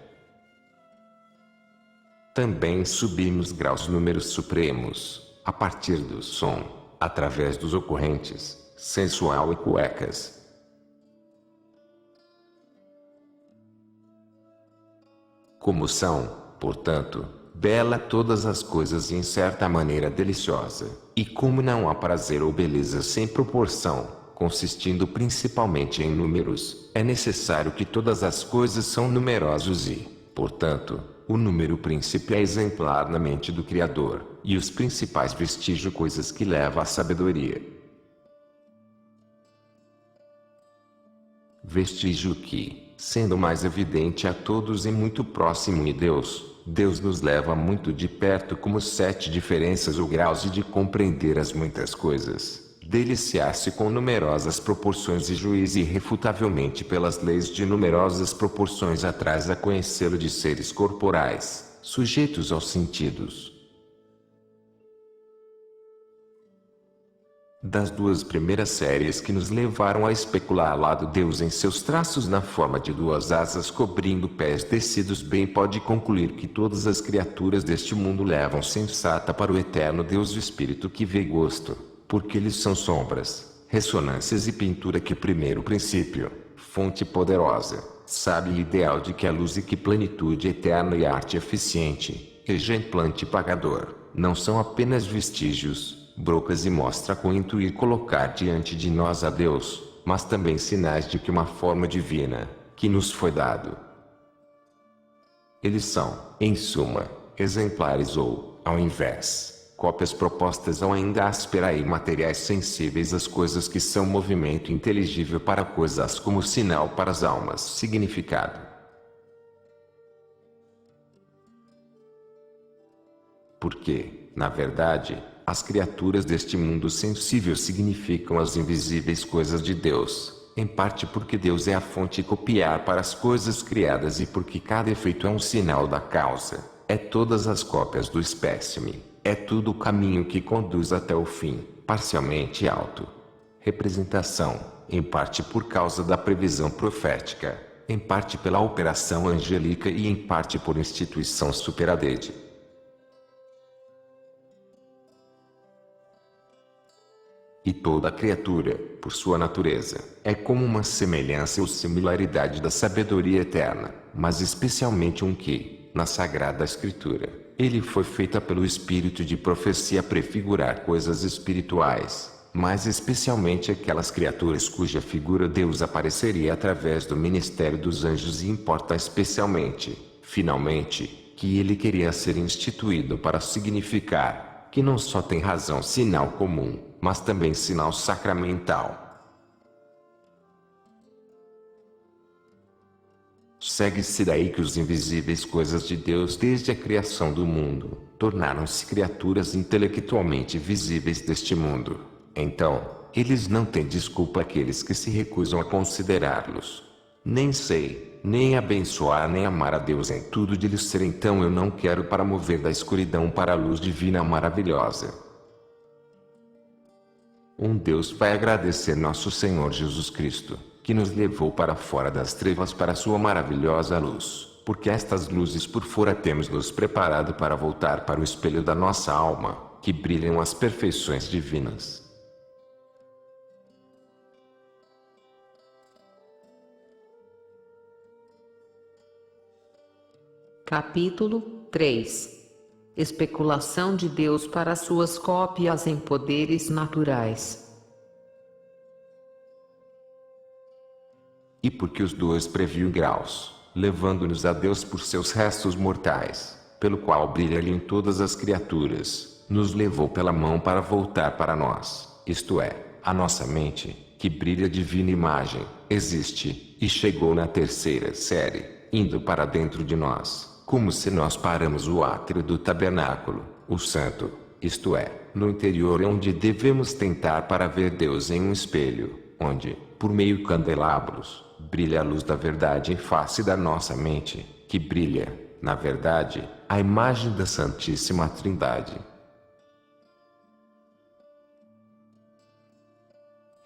Também subimos graus números supremos, a partir do som, através dos ocorrentes, sensual e cuecas. Como são, portanto, bela todas as coisas e em certa maneira deliciosa, e como não há prazer ou beleza sem proporção, consistindo principalmente em números, é necessário que todas as coisas são numerosos e, portanto, o número príncipe é exemplar na mente do Criador, e os principais vestígios coisas que leva à sabedoria. Vestígio que, sendo mais evidente a todos e muito próximo de Deus nos leva muito de perto como 7 diferenças ou graus e de compreender as muitas coisas, deliciar-se com numerosas proporções e juiz irrefutavelmente pelas leis de numerosas proporções atrás a conhecê-lo de seres corporais, sujeitos aos sentidos. Das 2 primeiras séries que nos levaram a especular lado Deus em seus traços na forma de 2 asas cobrindo pés descidos bem pode concluir que todas as criaturas deste mundo levam sensata para o eterno Deus o Espírito que vê gosto, porque eles são sombras, ressonâncias e pintura que primeiro princípio, fonte poderosa, sabe e ideal de que a luz e que plenitude eterna e arte eficiente, exemplante e pagador, não são apenas vestígios, brocas e mostra com intuir colocar diante de nós a Deus, mas também sinais de que uma forma divina, que nos foi dado. Eles são, em suma, exemplares ou, ao invés, cópias propostas ao ainda áspera e materiais sensíveis às coisas que são movimento inteligível para coisas como sinal para as almas, significado. Porque, na verdade, as criaturas deste mundo sensível significam as invisíveis coisas de Deus, em parte porque Deus é a fonte copiar para as coisas criadas e porque cada efeito é um sinal da causa, é todas as cópias do espécime, é tudo o caminho que conduz até o fim, parcialmente alto. Representação, em parte por causa da previsão profética, em parte pela operação angélica e em parte por instituição superadede. E toda criatura, por sua natureza, é como uma semelhança ou similaridade da sabedoria eterna, mas especialmente um que, na Sagrada Escritura, ele foi feita pelo Espírito de profecia a prefigurar coisas espirituais, mas especialmente aquelas criaturas cuja figura Deus apareceria através do ministério dos anjos e importa especialmente, finalmente, que ele queria ser instituído para significar que não só tem razão sinal comum, mas também sinal sacramental. Segue-se daí que os invisíveis coisas de Deus desde a criação do mundo, tornaram-se criaturas intelectualmente visíveis deste mundo. Então, eles não têm desculpa aqueles que se recusam a considerá-los. Nem sei, nem abençoar nem amar a Deus em tudo de lhe ser então eu não quero para mover da escuridão para a luz divina maravilhosa. Um Deus vai agradecer nosso Senhor Jesus Cristo, que nos levou para fora das trevas para sua maravilhosa luz, porque estas luzes por fora temos nos preparado para voltar para o espelho da nossa alma, que brilham as perfeições divinas. Capítulo 3. Especulação de Deus para suas cópias em poderes naturais. E porque os dois previu graus, levando-nos a Deus por seus restos mortais, pelo qual brilha-lhe em todas as criaturas, nos levou pela mão para voltar para nós, isto é, a nossa mente, que brilha divina imagem, existe, e chegou na terceira série, indo para dentro de nós, como se nós paramos o átrio do tabernáculo, o santo, isto é, no interior onde devemos tentar para ver Deus em um espelho, onde, por meio candelabros, brilha a luz da verdade em face da nossa mente, que brilha, na verdade, a imagem da Santíssima Trindade.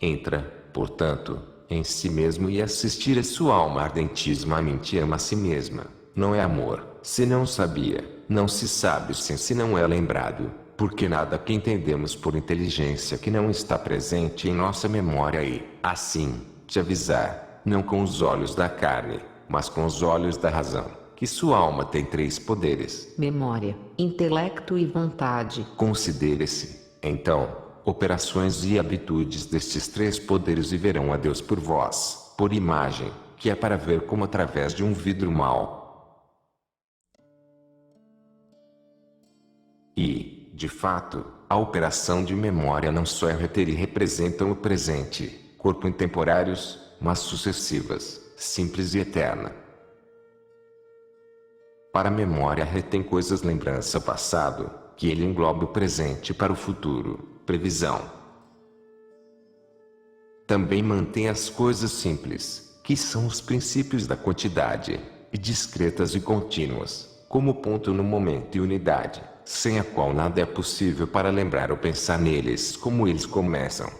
Entra, portanto, em si mesmo e assistir a sua alma ardentissimamente ama a si mesma. Não é amor, se não sabia, não se sabe se não é lembrado, porque nada que entendemos por inteligência que não está presente em nossa memória e, assim, te avisar, não com os olhos da carne, mas com os olhos da razão, que sua alma tem 3 poderes: memória, intelecto e vontade. Considere-se, então, operações e habitudes destes 3 poderes e verão a Deus por vós, por imagem, que é para ver como através de um vidro mau. E, de fato, a operação de memória não só é reter e representam o presente, corpo intemporários, mas sucessivas, simples e eterna. Para a memória retém coisas lembrança passado, que ele engloba o presente para o futuro, previsão. Também mantém as coisas simples, que são os princípios da quantidade, e discretas e contínuas, como ponto no momento e unidade, sem a qual nada é possível para lembrar ou pensar neles como eles começam.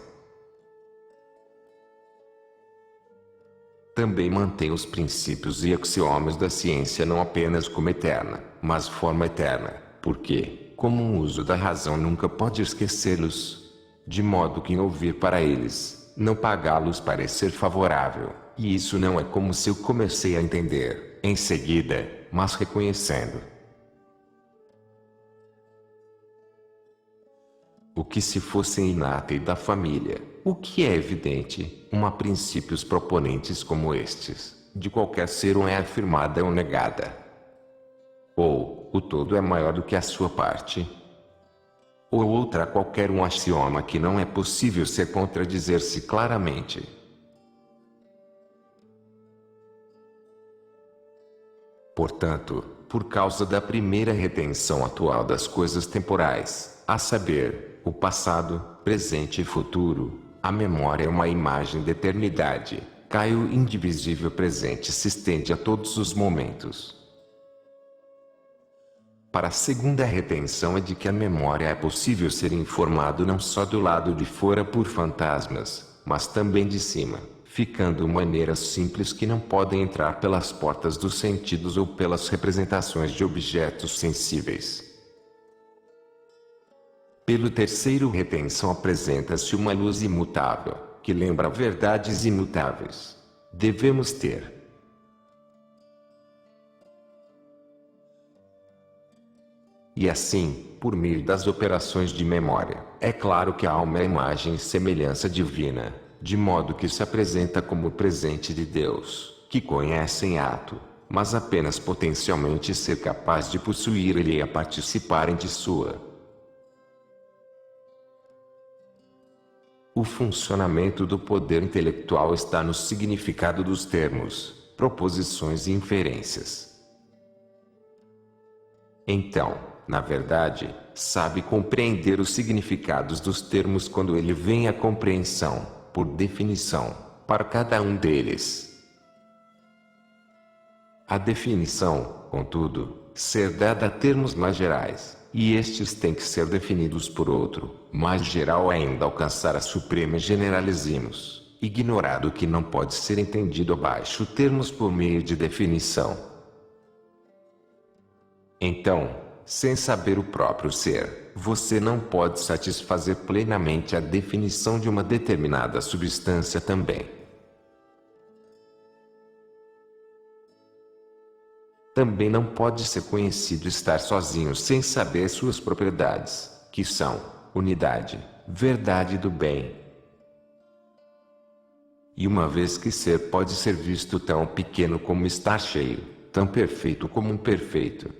Também mantém os princípios e axiomas da ciência não apenas como eterna, mas forma eterna, porque, como um uso da razão nunca pode esquecê-los, de modo que em ouvir para eles, não pagá-los parecer favorável, e isso não é como se eu comecei a entender, em seguida, mas reconhecendo. O que se fosse inata e da família, o que é evidente, uma princípios proponentes como estes, de qualquer ser um é afirmada ou negada. Ou, o todo é maior do que a sua parte. Ou outra qualquer um axioma que não é possível ser contradizer-se claramente. Portanto, por causa da primeira retenção atual das coisas temporais, a saber, o passado, presente e futuro, a memória é uma imagem da eternidade, cai o indivisível presente se estende a todos os momentos. Para a segunda retenção é de que a memória é possível ser informado não só do lado de fora por fantasmas, mas também de cima, ficando maneiras simples que não podem entrar pelas portas dos sentidos ou pelas representações de objetos sensíveis. Pelo terceiro retenção apresenta-se uma luz imutável, que lembra verdades imutáveis. Devemos ter. E assim, por meio das operações de memória, é claro que a alma é a imagem e semelhança divina, de modo que se apresenta como presente de Deus, que conhece em ato, mas apenas potencialmente ser capaz de possuir ele e a participarem de sua. O funcionamento do poder intelectual está no significado dos termos, proposições e inferências. Então, na verdade, sabe compreender os significados dos termos quando ele vem à compreensão, por definição, para cada um deles. A definição, contudo, ser dada a termos mais gerais, e estes têm que ser definidos por outro, mais geral ainda alcançar a suprema generalizimus, ignorado que não pode ser entendido abaixo termos por meio de definição. Então, sem saber o próprio ser, você não pode satisfazer plenamente a definição de uma determinada substância também. Também não pode ser conhecido estar sozinho sem saber suas propriedades, que são unidade, verdade do bem. E uma vez que ser pode ser visto tão pequeno como estar cheio, tão perfeito como um perfeito,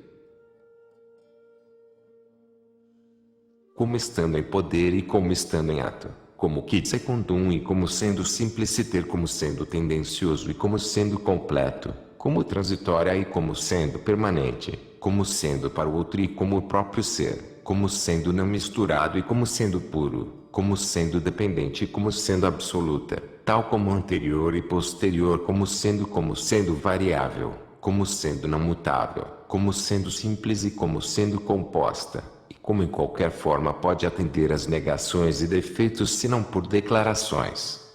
como estando em poder e como estando em ato, como quid secundum e como sendo simpliciter, como sendo tendencioso e como sendo completo, como transitória e como sendo permanente, como sendo para o outro e como o próprio ser, como sendo não misturado e como sendo puro, como sendo dependente e como sendo absoluta, tal como anterior e posterior, como sendo variável, como sendo não mutável, como sendo simples e como sendo composta, e como em qualquer forma pode atender às negações e defeitos senão por declarações.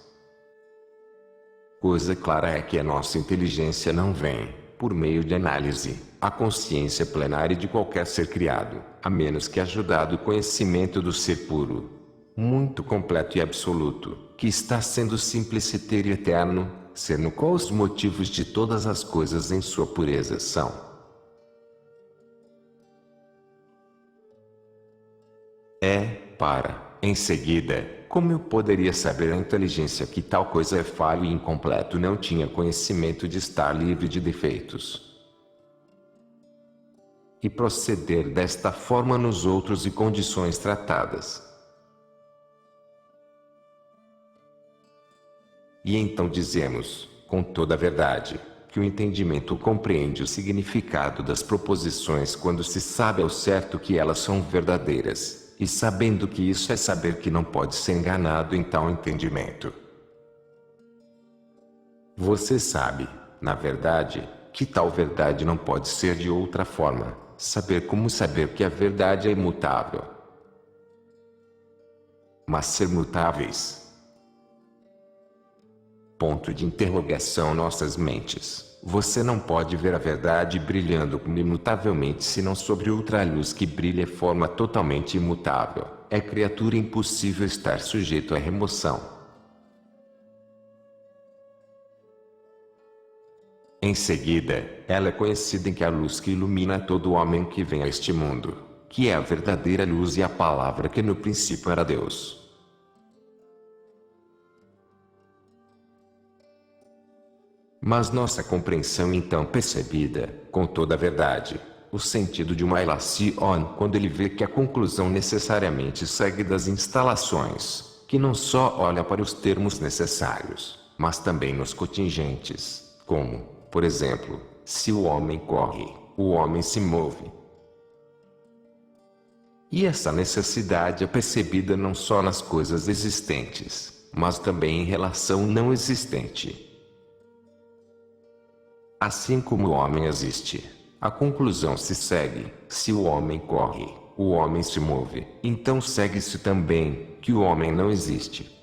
Coisa clara é que a nossa inteligência não vem, por meio de análise, à consciência plenária de qualquer ser criado, a menos que ajudado o conhecimento do ser puro, muito completo e absoluto, que está sendo simpliciter e eterno, ser no qual os motivos de todas as coisas em sua pureza são. Em seguida, como eu poderia saber a inteligência que tal coisa é falho e incompleto não tinha conhecimento de estar livre de defeitos? E proceder desta forma nos outros e condições tratadas. E então dizemos, com toda a verdade, que o entendimento compreende o significado das proposições quando se sabe ao certo que elas são verdadeiras. E sabendo que isso é saber que não pode ser enganado em tal entendimento. Você sabe, na verdade, que tal verdade não pode ser de outra forma, saber como saber que a verdade é imutável. Mas ser mutáveis? Ponto de interrogação nossas mentes. Você não pode ver a verdade brilhando imutavelmente senão sobre outra luz que brilha de forma totalmente imutável. É criatura impossível estar sujeito à remoção. Em seguida, ela é conhecida em que a luz que ilumina todo homem que vem a este mundo, que é a verdadeira luz e a palavra que no princípio era Deus. Mas nossa compreensão então percebida, com toda a verdade, o sentido de uma ilação quando ele vê que a conclusão necessariamente segue das instalações, que não só olha para os termos necessários, mas também nos contingentes, como, por exemplo, se o homem corre, o homem se move. E essa necessidade é percebida não só nas coisas existentes, mas também em relação não existente. Assim como o homem existe, a conclusão se segue, se o homem corre, o homem se move, então segue-se também, que o homem não existe.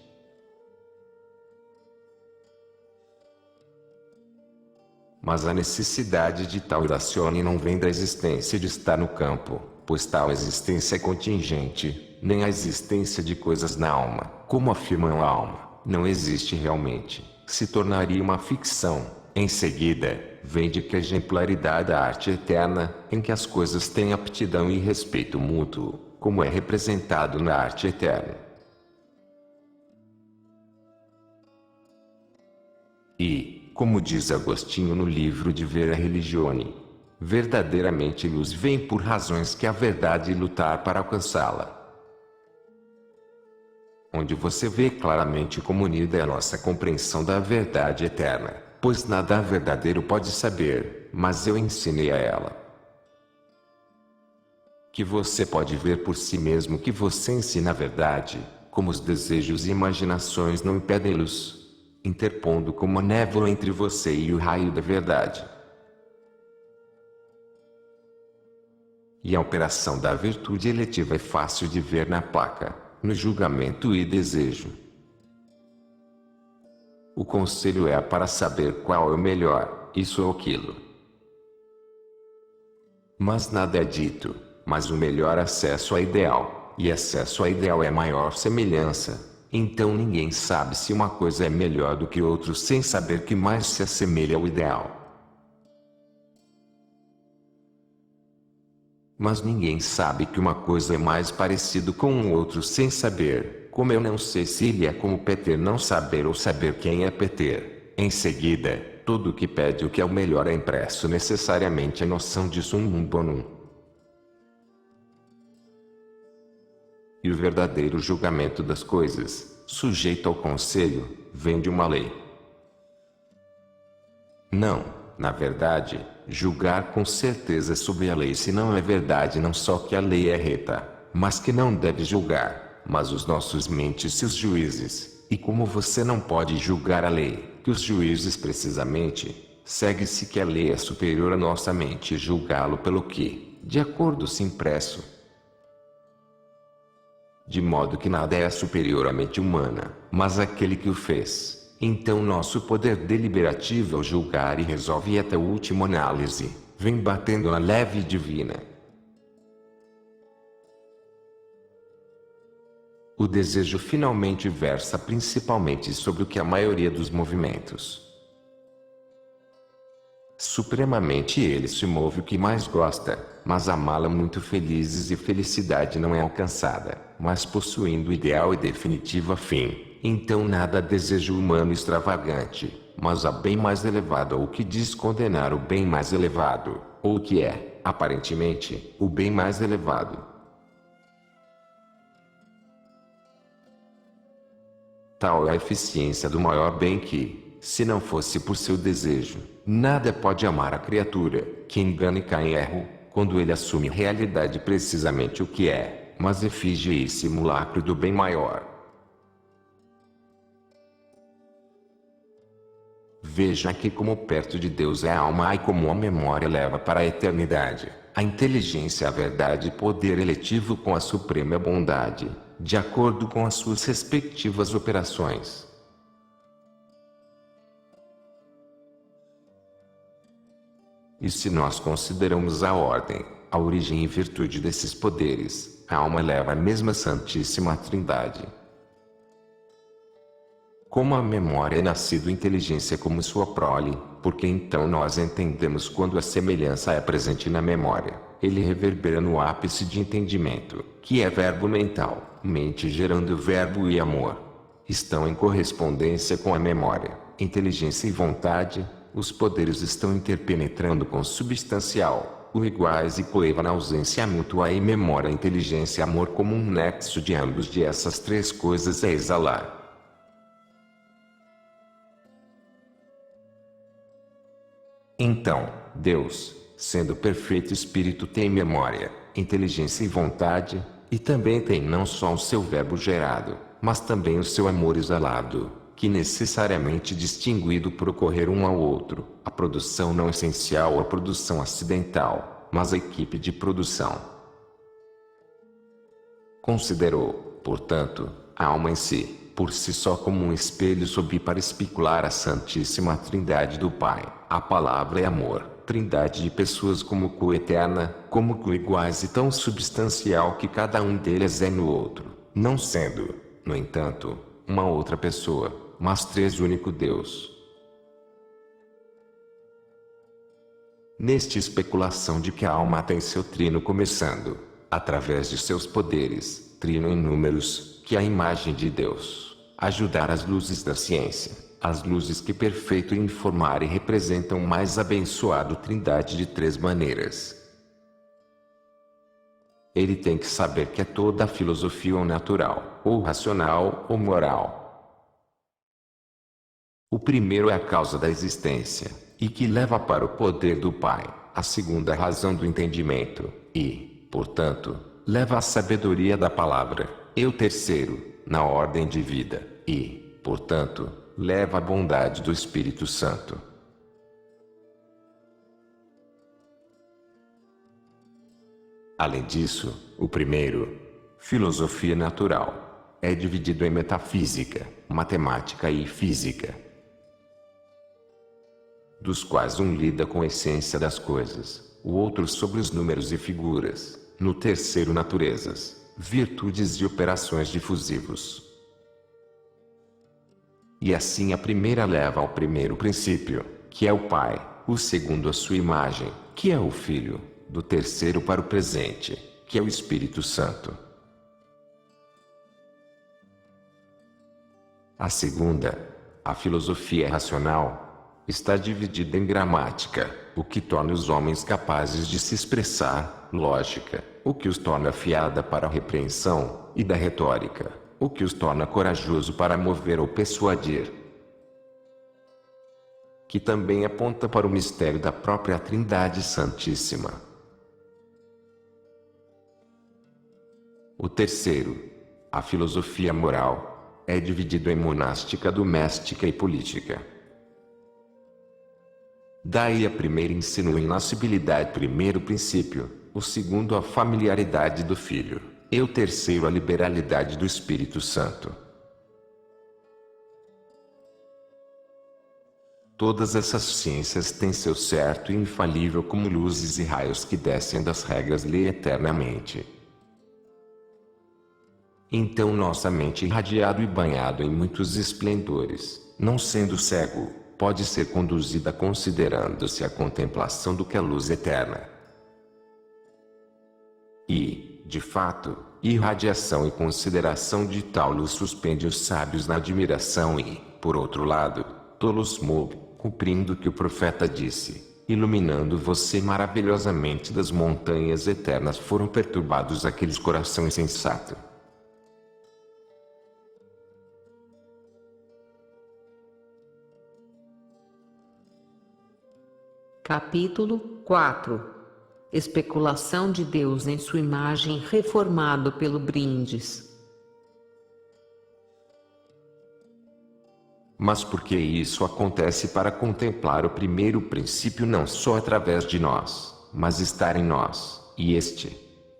Mas a necessidade de tal ilacione não vem da existência de estar no campo, pois tal existência é contingente, nem a existência de coisas na alma, como afirmam a alma, não existe realmente, se tornaria uma ficção. Em seguida, vem de que a exemplaridade da arte eterna, em que as coisas têm aptidão e respeito mútuo, como é representado na arte eterna. E, como diz Agostinho no livro de Vera Religione, verdadeiramente luz vem por razões que a verdade lutar para alcançá-la. Onde você vê claramente como unida é a nossa compreensão da verdade eterna. Pois nada verdadeiro pode saber, mas eu ensinei a ela. Que você pode ver por si mesmo que você ensina a verdade, como os desejos e imaginações não impedem luz, interpondo como a névoa entre você e o raio da verdade. E a operação da virtude eletiva é fácil de ver na placa, no julgamento e desejo. O conselho é para saber qual é o melhor, isso ou aquilo. Mas nada é dito, mas o melhor acesso a ideal, e acesso a ideal é maior semelhança. Então ninguém sabe se uma coisa é melhor do que outro sem saber que mais se assemelha ao ideal. Mas ninguém sabe que uma coisa é mais parecido com o outro sem saber, como eu não sei se ele é como Peter não saber ou saber quem é Peter. Em seguida, tudo o que pede o que é o melhor é impresso necessariamente a noção de sum bonum. E o verdadeiro julgamento das coisas, sujeito ao conselho, vem de uma lei. Não, na verdade, julgar com certeza sobre a lei se não é verdade não só que a lei é reta, mas que não deve julgar, mas os nossos mentes e os juízes, e como você não pode julgar a lei, que os juízes precisamente, segue-se que a lei é superior à nossa mente e julgá-lo pelo que, de acordo se impresso. De modo que nada é superior à mente humana, mas aquele que o fez. Então nosso poder deliberativo ao julgar e resolve até a última análise, vem batendo na leve divina. O desejo finalmente versa principalmente sobre o que a maioria dos movimentos. Supremamente ele se move o que mais gosta, mas amá-la muito felizes e felicidade não é alcançada, mas possuindo o ideal e definitivo fim, então nada desejo humano extravagante, mas a bem mais elevado ou que diz condenar o bem mais elevado, ou que é, aparentemente, o bem mais elevado. Tal é a eficiência do maior bem que, se não fosse por seu desejo, nada pode amar a criatura, que engana e cai em erro, quando ele assume realidade precisamente o que é, mas efígie e simulacro do bem maior. Veja que como perto de Deus é a alma e como a memória leva para a eternidade, a inteligência a verdade e poder eletivo com a suprema bondade, de acordo com as suas respectivas operações. E se nós consideramos a ordem, a origem e virtude desses poderes, a alma eleva a mesma Santíssima Trindade. Como a memória é nascido inteligência como sua prole, porque então nós entendemos quando a semelhança é presente na memória, ele reverbera no ápice de entendimento, que é verbo mental, mente gerando verbo e amor. Estão em correspondência com a memória, inteligência e vontade. Os poderes estão interpenetrando com substancial, o iguais e coeva na ausência mútua e memória, inteligência e amor como um nexo de ambos de essas três coisas é exalar. Então, Deus, sendo perfeito Espírito tem memória, inteligência e vontade, e também tem não só o seu verbo gerado, mas também o seu amor exalado, que necessariamente distinguido por ocorrer um ao outro, a produção não essencial ou a produção acidental, mas a equipe de produção. Considerou, portanto, a alma em si, por si só como um espelho sob para especular a Santíssima Trindade do Pai, a Palavra e Amor, trindade de pessoas como coeterna, como coiguais e tão substancial que cada um deles é no outro, não sendo, no entanto, uma outra pessoa, mas três único Deus. Neste especulação de que a alma tem seu trino começando, através de seus poderes, trino em números, que é a imagem de Deus, ajudar as luzes da ciência, as luzes que perfeito e informar e representam mais abençoado trindade de três maneiras. Ele tem que saber que é toda a filosofia ou natural, ou racional, ou moral. O primeiro é a causa da existência, e que leva para o poder do Pai, a segunda razão do entendimento, e, portanto, leva à sabedoria da palavra, e o terceiro, na ordem de vida, e, portanto, leva à bondade do Espírito Santo. Além disso, o primeiro, filosofia natural, é dividido em metafísica, matemática e física, dos quais um lida com a essência das coisas, o outro sobre os números e figuras, no terceiro naturezas, virtudes e operações difusivos. E assim a primeira leva ao primeiro princípio, que é o Pai, o segundo a sua imagem, que é o Filho, do terceiro para o presente, que é o Espírito Santo. A segunda, a filosofia racional, está dividida em gramática, o que torna os homens capazes de se expressar, lógica, o que os torna afiada para a repreensão, e da retórica, o que os torna corajoso para mover ou persuadir, que também aponta para o mistério da própria Trindade Santíssima. O terceiro, a filosofia moral, é dividido em monástica, doméstica e política. Daí a primeira ensina a inacibilidade, primeiro princípio, o segundo a familiaridade do Filho, e o terceiro a liberalidade do Espírito Santo. Todas essas ciências têm seu certo e infalível como luzes e raios que descem das regras lei eternamente. Então nossa mente, irradiado e banhado em muitos esplendores, não sendo cego, pode ser conduzida considerando-se a contemplação do que é luz eterna. E, de fato, irradiação e consideração de tal luz suspende os sábios na admiração e, por outro lado, tolos move, cumprindo o que o profeta disse, iluminando você maravilhosamente das montanhas eternas foram perturbados aqueles coração insensato. Capítulo 4. Especulação de Deus em sua imagem, reformado pelo Brindes. Mas por que isso acontece? Para contemplar o primeiro princípio não só através de nós, mas estar em nós, e este,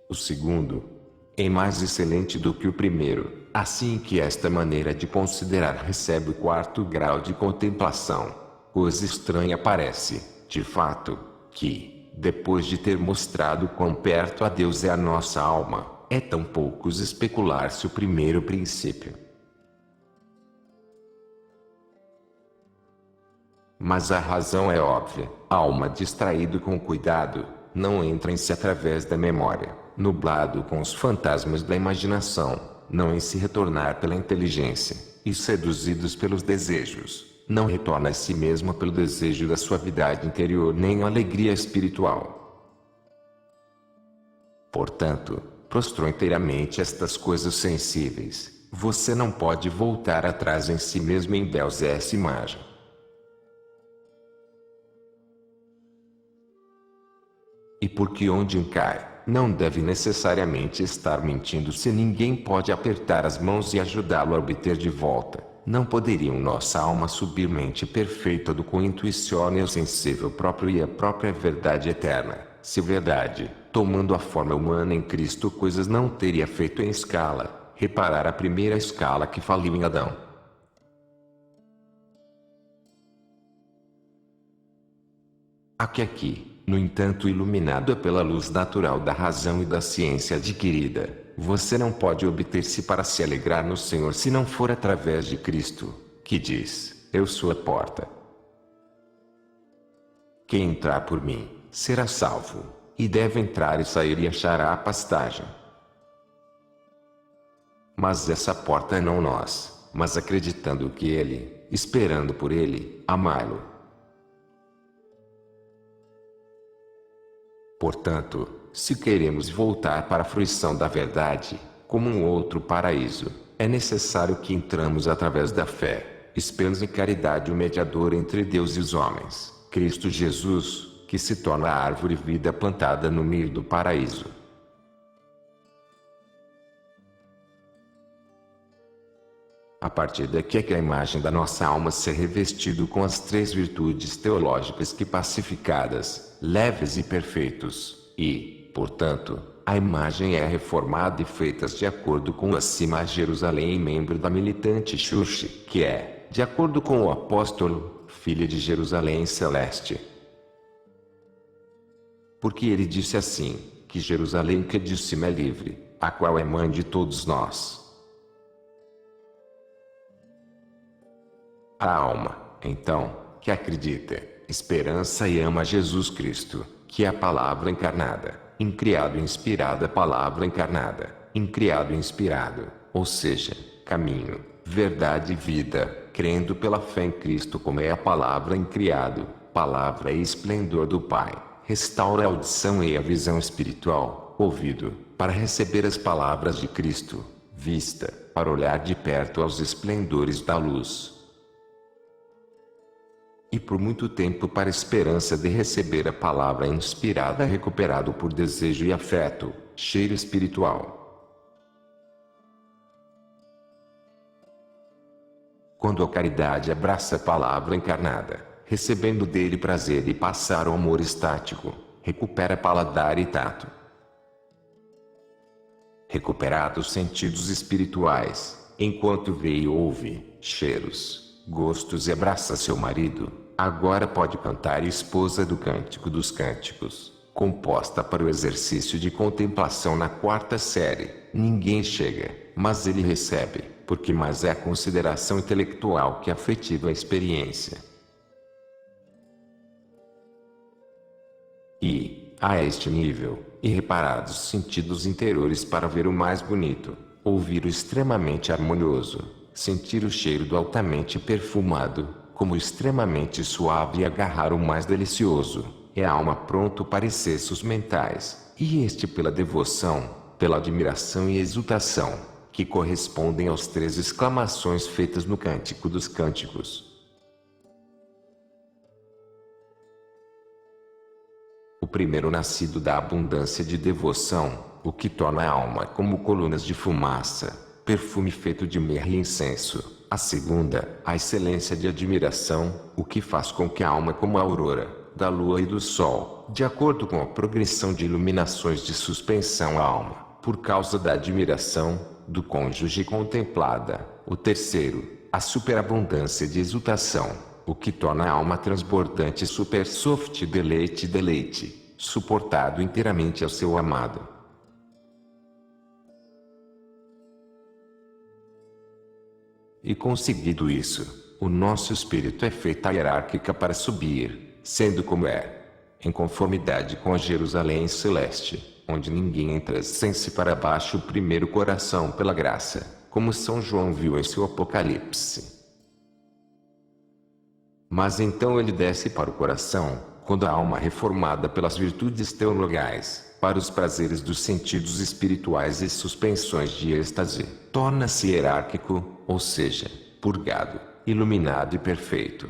o segundo, é mais excelente do que o primeiro, assim que esta maneira de considerar recebe o quarto grau de contemplação. Coisa estranha parece, de fato, que, depois de ter mostrado quão perto a Deus é a nossa alma, é tão poucos especular-se o primeiro princípio. Mas a razão é óbvia, a alma distraído com cuidado, não entra em si através da memória, nublado com os fantasmas da imaginação, não em se retornar pela inteligência, e seduzidos pelos desejos, não retorna a si mesmo pelo desejo da suavidade interior nem a alegria espiritual. Portanto, prostrou inteiramente estas coisas sensíveis, você não pode voltar atrás em si mesmo em Deus essa imagem. E porque onde um cai, não deve necessariamente estar mentindo. Se ninguém pode apertar as mãos e ajudá-lo a obter de volta, não poderiam nossa alma subirmente perfeita do com intuicione o sensível próprio e a própria verdade eterna, se verdade, tomando a forma humana em Cristo coisas não teria feito em escala, reparar a primeira escala que faliu em Adão. Aqui, no entanto, iluminado pela luz natural da razão e da ciência adquirida, você não pode obter-se para se alegrar no Senhor se não for através de Cristo, que diz, eu sou a porta. Quem entrar por mim, será salvo, e deve entrar e sair e achará a pastagem. Mas essa porta é não nós, mas acreditando que Ele, esperando por Ele, amá-lo. Portanto, se queremos voltar para a fruição da verdade, como um outro paraíso, é necessário que entramos através da fé, esperança e caridade o mediador entre Deus e os homens, Cristo Jesus, que se torna a árvore vida plantada no meio do paraíso. A partir daqui é que a imagem da nossa alma se revestido com as três virtudes teológicas que pacificadas, leves e perfeitos, e, portanto, a imagem é reformada e feitas de acordo com acima a Jerusalém e membro da militante Church, que é, de acordo com o apóstolo, filha de Jerusalém celeste. Porque ele disse assim, que Jerusalém que de cima é livre, a qual é mãe de todos nós. A alma, então, que acredita, esperança e ama Jesus Cristo, que é a palavra encarnada, incriado e inspirada palavra encarnada, incriado e inspirado, ou seja, caminho, verdade e vida, crendo pela fé em Cristo como é a palavra incriado, palavra e esplendor do Pai, restaura a audição e a visão espiritual, ouvido, para receber as palavras de Cristo, vista, para olhar de perto aos esplendores da luz. E por muito tempo para a esperança de receber a palavra inspirada recuperado por desejo e afeto, cheiro espiritual. Quando a caridade abraça a palavra encarnada, recebendo dele prazer e passar ao amor estático, recupera paladar e tato. Recuperados sentidos espirituais, enquanto vê e ouve, cheiros, gostos e abraça seu marido, agora pode cantar esposa do Cântico dos Cânticos, composta para o exercício de contemplação na quarta série. Ninguém chega, mas ele recebe, porque mais é a consideração intelectual que afetiva experiência. E, a este nível, irreparados sentidos interiores para ver o mais bonito, ouvir o extremamente harmonioso, sentir o cheiro do altamente perfumado, como extremamente suave e agarrar o mais delicioso, é a alma pronto para excessos mentais, e este pela devoção, pela admiração e exultação, que correspondem aos 3 exclamações feitas no Cântico dos Cânticos. O primeiro nascido da abundância de devoção, o que torna a alma como colunas de fumaça, perfume feito de mirra e incenso. A segunda, a excelência de admiração, o que faz com que a alma como a aurora, da lua e do sol, de acordo com a progressão de iluminações de suspensão a alma, por causa da admiração, do cônjuge contemplada. O terceiro, a superabundância de exultação, o que torna a alma transbordante super soft deleite, suportado inteiramente ao seu amado. E conseguido isso, o nosso espírito é feita hierárquica para subir, sendo como é, em conformidade com a Jerusalém celeste, onde ninguém entra sem se para baixo o primeiro coração pela graça, como São João viu em seu Apocalipse. Mas então ele desce para o coração, quando a alma reformada pelas virtudes teologais, para os prazeres dos sentidos espirituais e suspensões de êxtase, torna-se hierárquico, ou seja, purgado, iluminado e perfeito.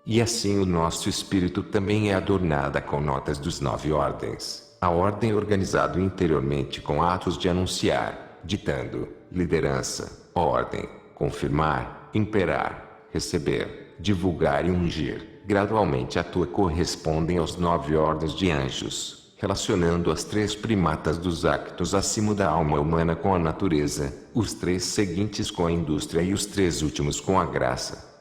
E assim o nosso espírito também é adornada com notas dos 9 ordens, a ordem organizado interiormente com atos de anunciar, ditando, liderança, ordem, confirmar, imperar, receber, divulgar e ungir, gradualmente atua correspondem aos 9 ordens de anjos, relacionando as 3 primatas dos actos acima da alma humana com a natureza, os 3 seguintes com a indústria e os 3 últimos com a graça.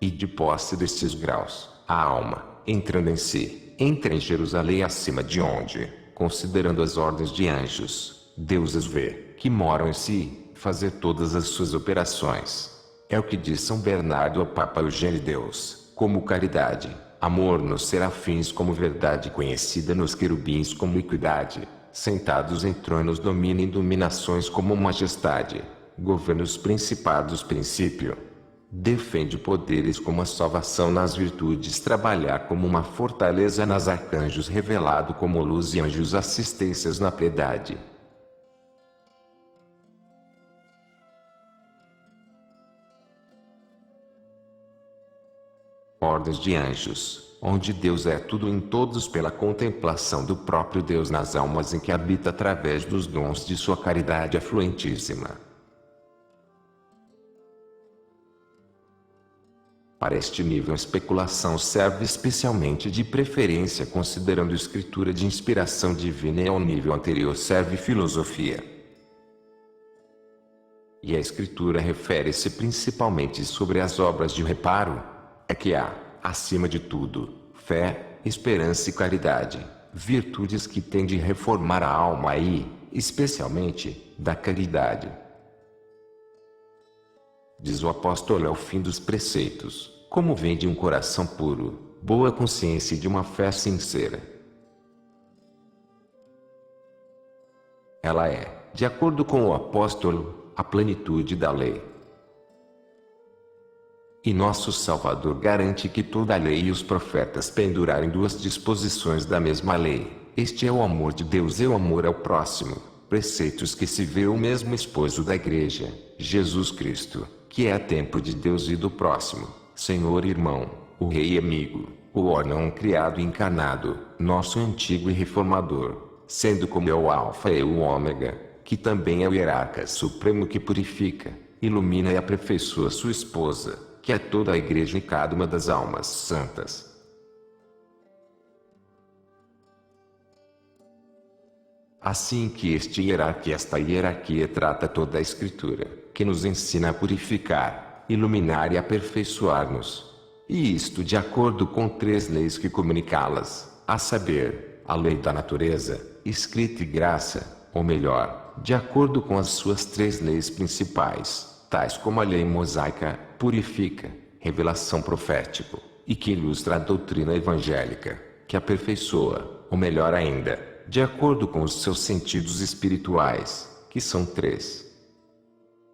E de posse destes graus, a alma, entrando em si, entra em Jerusalém acima de onde, considerando as ordens de anjos, Deus as vê, que moram em si, fazer todas as suas operações. É o que diz São Bernardo ao Papa Eugênio: Deus, como caridade, amor nos serafins, como verdade conhecida nos querubins, como equidade, sentados em tronos domina dominações como majestade, governa os principados princípio. Defende poderes como a salvação nas virtudes, trabalhar como uma fortaleza nas arcanjos, revelado como luz e anjos assistências na piedade. Ordens de anjos, onde Deus é tudo em todos pela contemplação do próprio Deus nas almas em que habita através dos dons de sua caridade afluentíssima. Para este nível a especulação serve especialmente de preferência, considerando escritura de inspiração divina, e ao nível anterior serve filosofia. E a escritura refere-se principalmente sobre as obras de reparo. É que há, acima de tudo, fé, esperança e caridade, virtudes que têm de reformar a alma e, especialmente, da caridade. Diz o apóstolo, é o fim dos preceitos, como vem de um coração puro, boa consciência e de uma fé sincera. Ela é, de acordo com o apóstolo, a plenitude da lei. E nosso Salvador garante que toda a lei e os profetas penduraram em duas disposições da mesma lei. Este é o amor de Deus e o amor ao próximo, preceitos que se vê o mesmo esposo da igreja, Jesus Cristo, que é a tempo de Deus e do próximo, Senhor e irmão, o Rei e amigo, o órgão criado e encarnado, nosso antigo e reformador, sendo como é o Alfa e o Ômega, que também é o hierarca supremo que purifica, ilumina e aperfeiçoa sua esposa, que é toda a igreja e cada uma das almas santas. Assim que esta hierarquia trata toda a Escritura, que nos ensina a purificar, iluminar e aperfeiçoar-nos. E isto de acordo com 3 leis que comunicá-las, a saber, a lei da natureza, escrita e graça, ou melhor, de acordo com as suas 3 leis principais, tais como a lei mosaica, purifica, revelação profético, e que ilustra a doutrina evangélica, que aperfeiçoa, ou melhor ainda, de acordo com os seus sentidos espirituais, que são 3.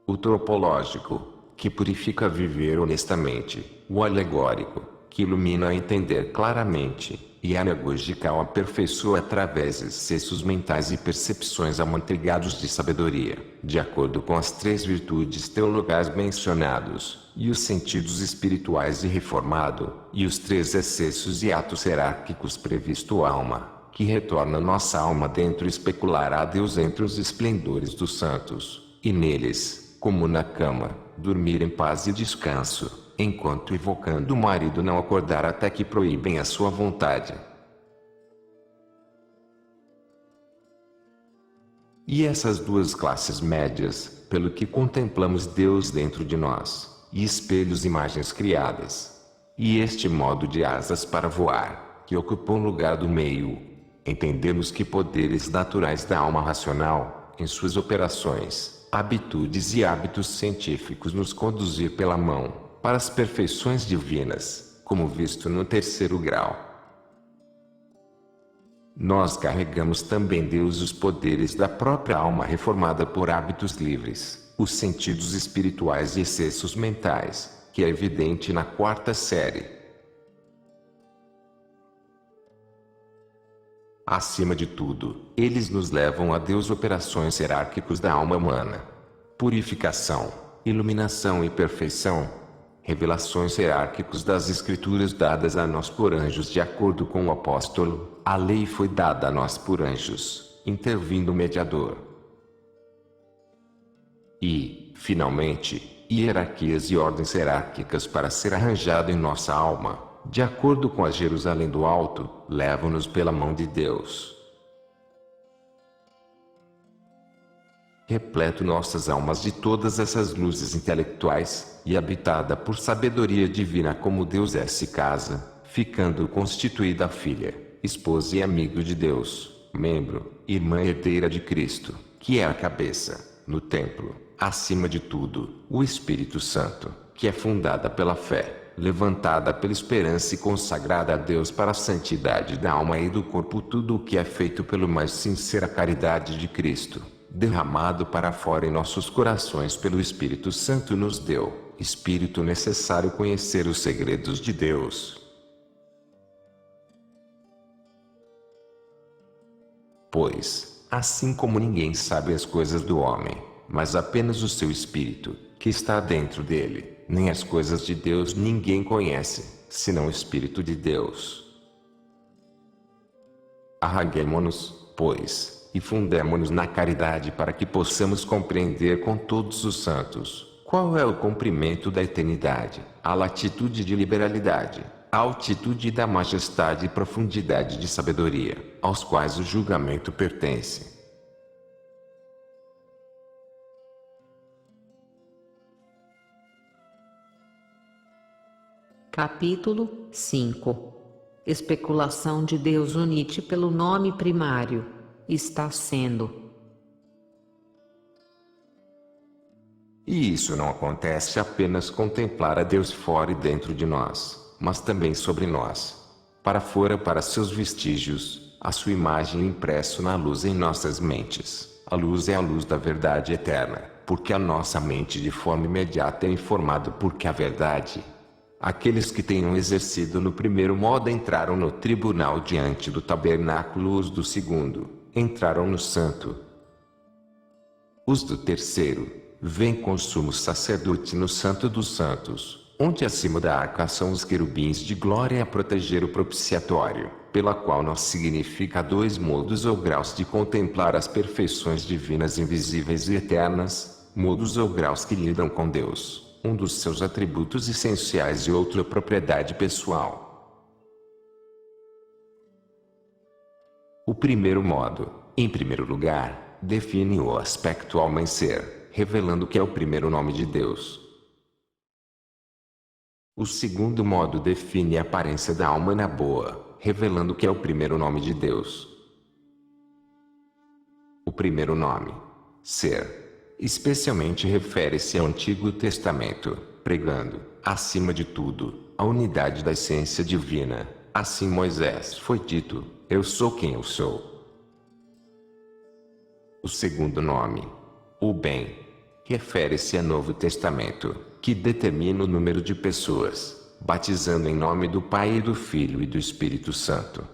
O tropológico, que purifica a viver honestamente, o alegórico, que ilumina a entender claramente, e a anagogical aperfeiçoa através de excessos mentais e percepções amanteigados de sabedoria, de acordo com as 3 virtudes teologais mencionados, e os sentidos espirituais de reformado, e os 3 excessos e atos hierárquicos previsto alma, que retorna nossa alma dentro e especulará a Deus entre os esplendores dos santos, e neles, como na cama, dormir em paz e descanso, enquanto invocando o marido não acordar até que proíbem a sua vontade. E essas 2 classes médias, pelo que contemplamos Deus dentro de nós, e espelhos imagens criadas, e este modo de asas para voar, que ocupa o lugar do meio, entendemos que poderes naturais da alma racional, em suas operações, habitudes e hábitos científicos nos conduzir pela mão, para as perfeições divinas, como visto no 3º grau. Nós carregamos também Deus os poderes da própria alma reformada por hábitos livres, os sentidos espirituais e excessos mentais, que é evidente na 4ª série. Acima de tudo, eles nos levam a Deus operações hierárquicos da alma humana. Purificação, iluminação e perfeição. Revelações hierárquicos das Escrituras dadas a nós por anjos de acordo com o apóstolo. A lei foi dada a nós por anjos, intervindo o mediador. E, finalmente, hierarquias e ordens hierárquicas para ser arranjado em nossa alma. De acordo com a Jerusalém do Alto, levam-nos pela mão de Deus. Repleto nossas almas de todas essas luzes intelectuais, e habitada por sabedoria divina como Deus se casa, ficando constituída a filha, esposa e amigo de Deus, membro, irmã herdeira de Cristo, que é a cabeça, no templo, acima de tudo, o Espírito Santo, que é fundada pela fé, levantada pela esperança e consagrada a Deus para a santidade da alma e do corpo, tudo o que é feito pelo mais sincera caridade de Cristo, derramado para fora em nossos corações pelo Espírito Santo nos deu, Espírito necessário conhecer os segredos de Deus. Pois, assim como ninguém sabe as coisas do homem, mas apenas o seu Espírito, que está dentro dele, nem as coisas de Deus ninguém conhece, senão o Espírito de Deus. Arraguemo-nos, pois, e fundemo-nos na caridade para que possamos compreender com todos os santos, qual é o comprimento da eternidade, a latitude de liberalidade, a altitude da majestade e profundidade de sabedoria, aos quais o julgamento pertence. Capítulo 5. Especulação de Deus unite pelo nome primário. Está sendo. E isso não acontece apenas contemplar a Deus fora e dentro de nós, mas também sobre nós. Para fora para seus vestígios, a sua imagem impresso na luz em nossas mentes. A luz é a luz da verdade eterna, porque a nossa mente de forma imediata é informada porque a verdade. Aqueles que tenham exercido no primeiro modo entraram no tribunal diante do tabernáculo, os do segundo entraram no santo. Os do terceiro vêm com o sumo sacerdote no santo dos santos, onde acima da arca são os querubins de glória a proteger o propiciatório, pela qual não significa dois modos ou graus de contemplar as perfeições divinas invisíveis e eternas, modos ou graus que lidam com Deus, um dos seus atributos essenciais e outro a propriedade pessoal. O primeiro modo, em primeiro lugar, define o aspecto alma-ser, revelando que é o primeiro nome de Deus. O segundo modo define a aparência da alma na boa, revelando que é o primeiro nome de Deus. O primeiro nome, ser, especialmente refere-se ao Antigo Testamento, pregando, acima de tudo, a unidade da essência divina. Assim Moisés foi dito: eu sou quem eu sou. O segundo nome, o bem, refere-se ao Novo Testamento, que determina o número de pessoas, batizando em nome do Pai e do Filho e do Espírito Santo.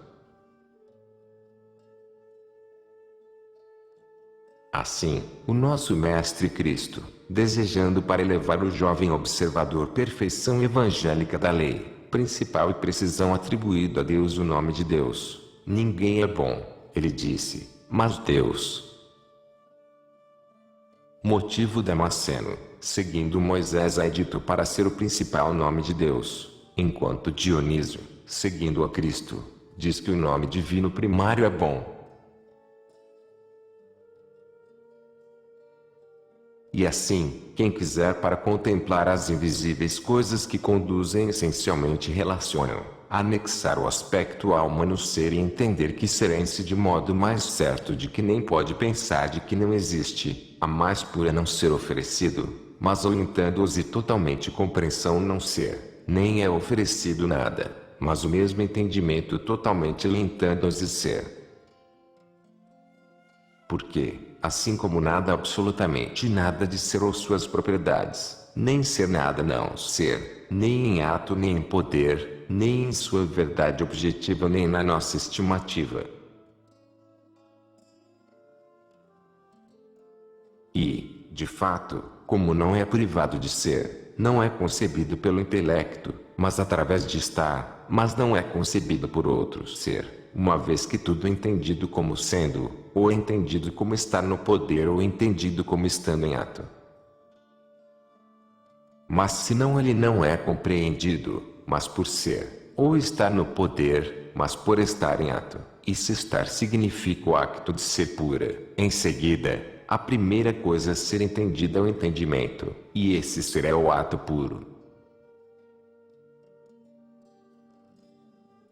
Assim, o nosso Mestre Cristo, desejando para elevar o jovem observador perfeição evangélica da lei, principal e precisão atribuído a Deus o nome de Deus, ninguém é bom, ele disse, mas Deus. Motivo Damasceno, seguindo Moisés é dito para ser o principal nome de Deus, enquanto Dionísio, seguindo a Cristo, diz que o nome divino primário é bom. E assim, quem quiser para contemplar as invisíveis coisas que conduzem essencialmente relacionam, anexar o aspecto alma no ser e entender que serem-se de modo mais certo de que nem pode pensar de que não existe, a mais pura não ser oferecido, mas orientando-os e totalmente compreensão não ser, nem é oferecido nada, mas o mesmo entendimento totalmente orientando-os e ser. Porque, assim como nada absolutamente nada de ser ou suas propriedades, nem ser nada não ser, nem em ato nem em poder, nem em sua verdade objetiva nem na nossa estimativa. E, de fato, como não é privado de ser, não é concebido pelo intelecto, mas através de estar, mas não é concebido por outro ser, uma vez que tudo é entendido como sendo, ou entendido como estar no poder ou entendido como estando em ato. Mas se não ele não é compreendido, mas por ser, ou estar no poder, mas por estar em ato, e se estar significa o acto de ser pura, em seguida, a primeira coisa a ser entendida é o entendimento, e esse ser é o ato puro.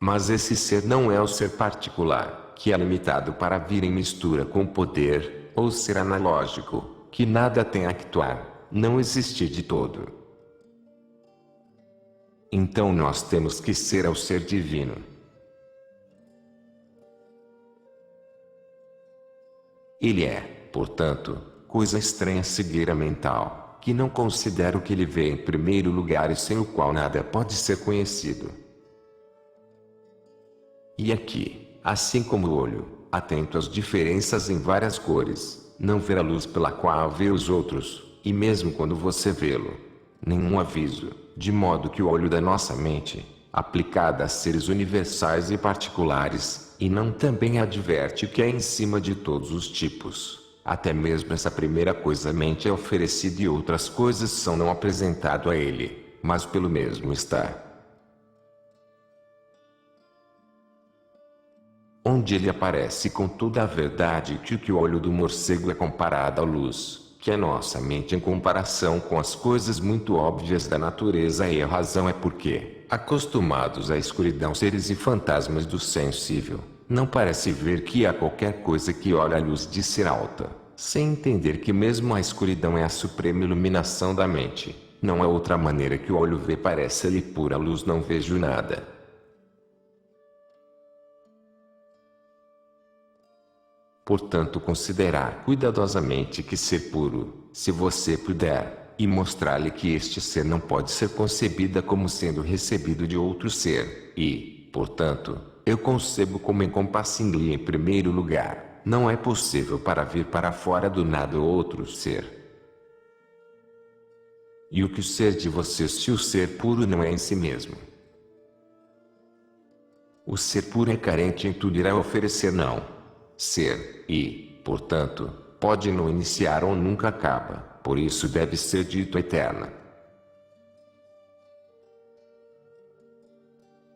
Mas esse ser não é o ser particular, que é limitado para vir em mistura com o poder, ou ser analógico, que nada tem a actuar, não existir de todo. Então nós temos que ser ao ser divino. Ele é, portanto, coisa estranha cegueira mental, que não considera o que ele vê em primeiro lugar e sem o qual nada pode ser conhecido. E aqui, assim como o olho, atento às diferenças em várias cores, não vê a luz pela qual vê os outros, e mesmo quando você vê-lo, nenhum aviso, de modo que o olho da nossa mente, aplicada a seres universais e particulares, e não também adverte que é em cima de todos os tipos, até mesmo essa primeira coisa a mente é oferecida e outras coisas são não apresentado a ele, mas pelo mesmo estar. Onde ele aparece com toda a verdade que o olho do morcego é comparado à luz, que a nossa mente em comparação com as coisas muito óbvias da natureza e a razão é porque, acostumados à escuridão seres e fantasmas do sensível, não parece ver que há qualquer coisa que olha a luz de ser alta, sem entender que mesmo a escuridão é a suprema iluminação da mente. Não há outra maneira que o olho vê, parece-lhe pura luz, não vejo nada. Portanto, considerar cuidadosamente que ser puro, se você puder, e mostrar-lhe que este ser não pode ser concebida como sendo recebido de outro ser, e, portanto, eu concebo como encompassing-lhe em primeiro lugar, não é possível para vir para fora do nada outro ser. E o que o ser de você se o ser puro não é em si mesmo? O ser puro é carente em tudo, irá oferecer não ser, e, portanto, pode não iniciar ou nunca acaba, por isso deve ser dito eterna.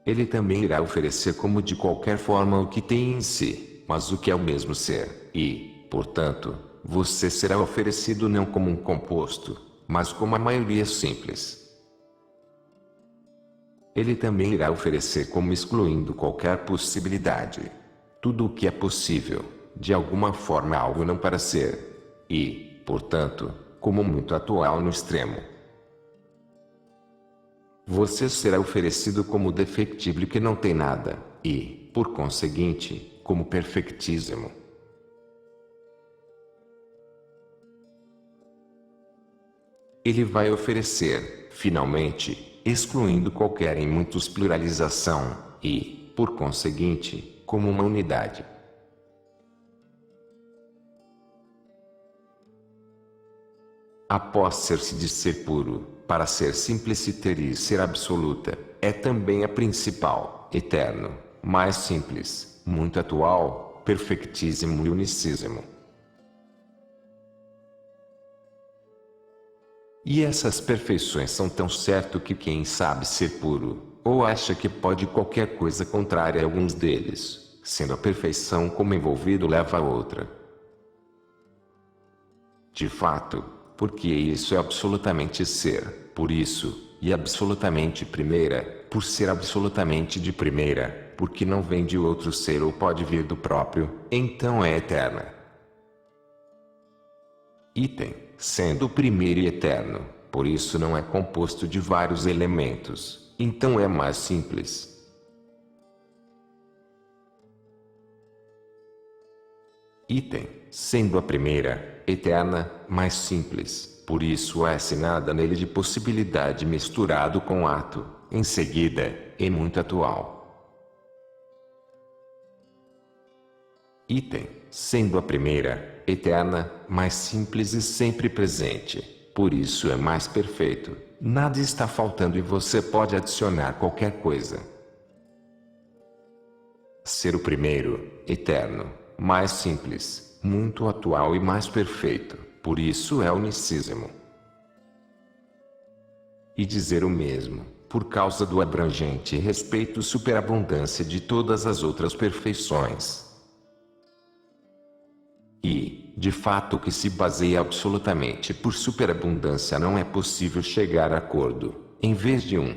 Ele também irá oferecer como de qualquer forma o que tem em si, mas o que é o mesmo ser, e, portanto, você será oferecido não como um composto, mas como a maioria simples. Ele também irá oferecer como excluindo qualquer possibilidade. Tudo o que é possível, de alguma forma algo não para ser, e, portanto, como muito atual no extremo. Você será oferecido como defectível que não tem nada, e, por conseguinte, como perfectíssimo. Ele vai oferecer, finalmente, excluindo qualquer em muitos pluralização, e, por conseguinte, como uma unidade. Após ser-se de ser puro, para ser simpliciter e ser absoluta, é também a principal, eterno, mais simples, muito atual, perfectíssimo e unicíssimo. E essas perfeições são tão certo que quem sabe ser puro, ou acha que pode qualquer coisa contrária a alguns deles, sendo a perfeição como envolvido leva a outra. De fato, porque isso é absolutamente ser, por isso, e absolutamente primeira, por ser absolutamente de primeira, porque não vem de outro ser ou pode vir do próprio, então é eterna. Item, sendo o primeiro e eterno, por isso não é composto de vários elementos, então é mais simples. Item, sendo a primeira, eterna, mais simples, por isso é assinada nele de possibilidade misturado com ato, em seguida, e muito atual. Item, sendo a primeira, eterna, mais simples e sempre presente, por isso é mais perfeito, nada está faltando e você pode adicionar qualquer coisa. Ser o primeiro, eterno, mais simples, muito atual e mais perfeito, por isso é unicíssimo. E dizer o mesmo, por causa do abrangente respeito e superabundância de todas as outras perfeições. E, de fato, que se baseia absolutamente por superabundância não é possível chegar a acordo, em vez de um.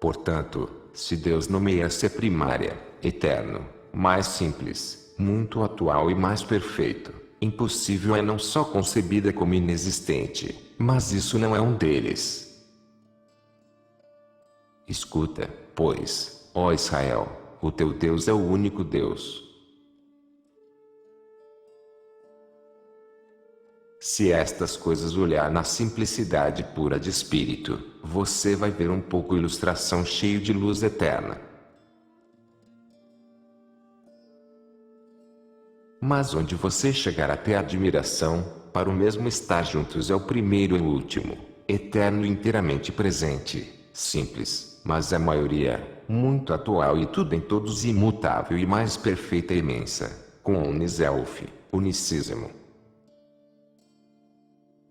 Portanto, se Deus nomeia ser primária, eterno, mais simples, muito atual e mais perfeito, impossível é não só concebida como inexistente, mas isso não é um deles. Escuta, pois, ó Israel, o teu Deus é o único Deus. Se estas coisas olhar na simplicidade pura de espírito, você vai ver um pouco ilustração cheio de luz eterna. Mas onde você chegar até a admiração, para o mesmo estar juntos é o primeiro e o último, eterno e inteiramente presente, simples, mas a maioria, muito atual e tudo em todos imutável e mais perfeita e imensa, com Uniself, unicíssimo.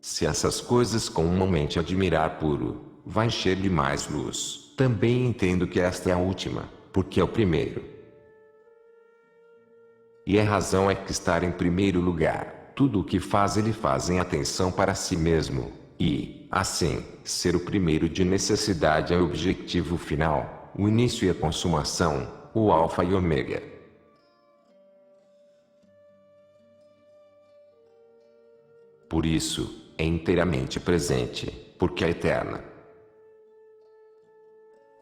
Se essas coisas com uma mente admirar puro, vai encher-lhe mais luz. Também entendo que esta é a última, porque é o primeiro. E a razão é que estar em primeiro lugar, tudo o que faz ele faz em atenção para si mesmo, e, assim, ser o primeiro de necessidade é o objetivo final, o início e a consumação, o alfa e ômega. Por isso, é inteiramente presente, porque é eterna.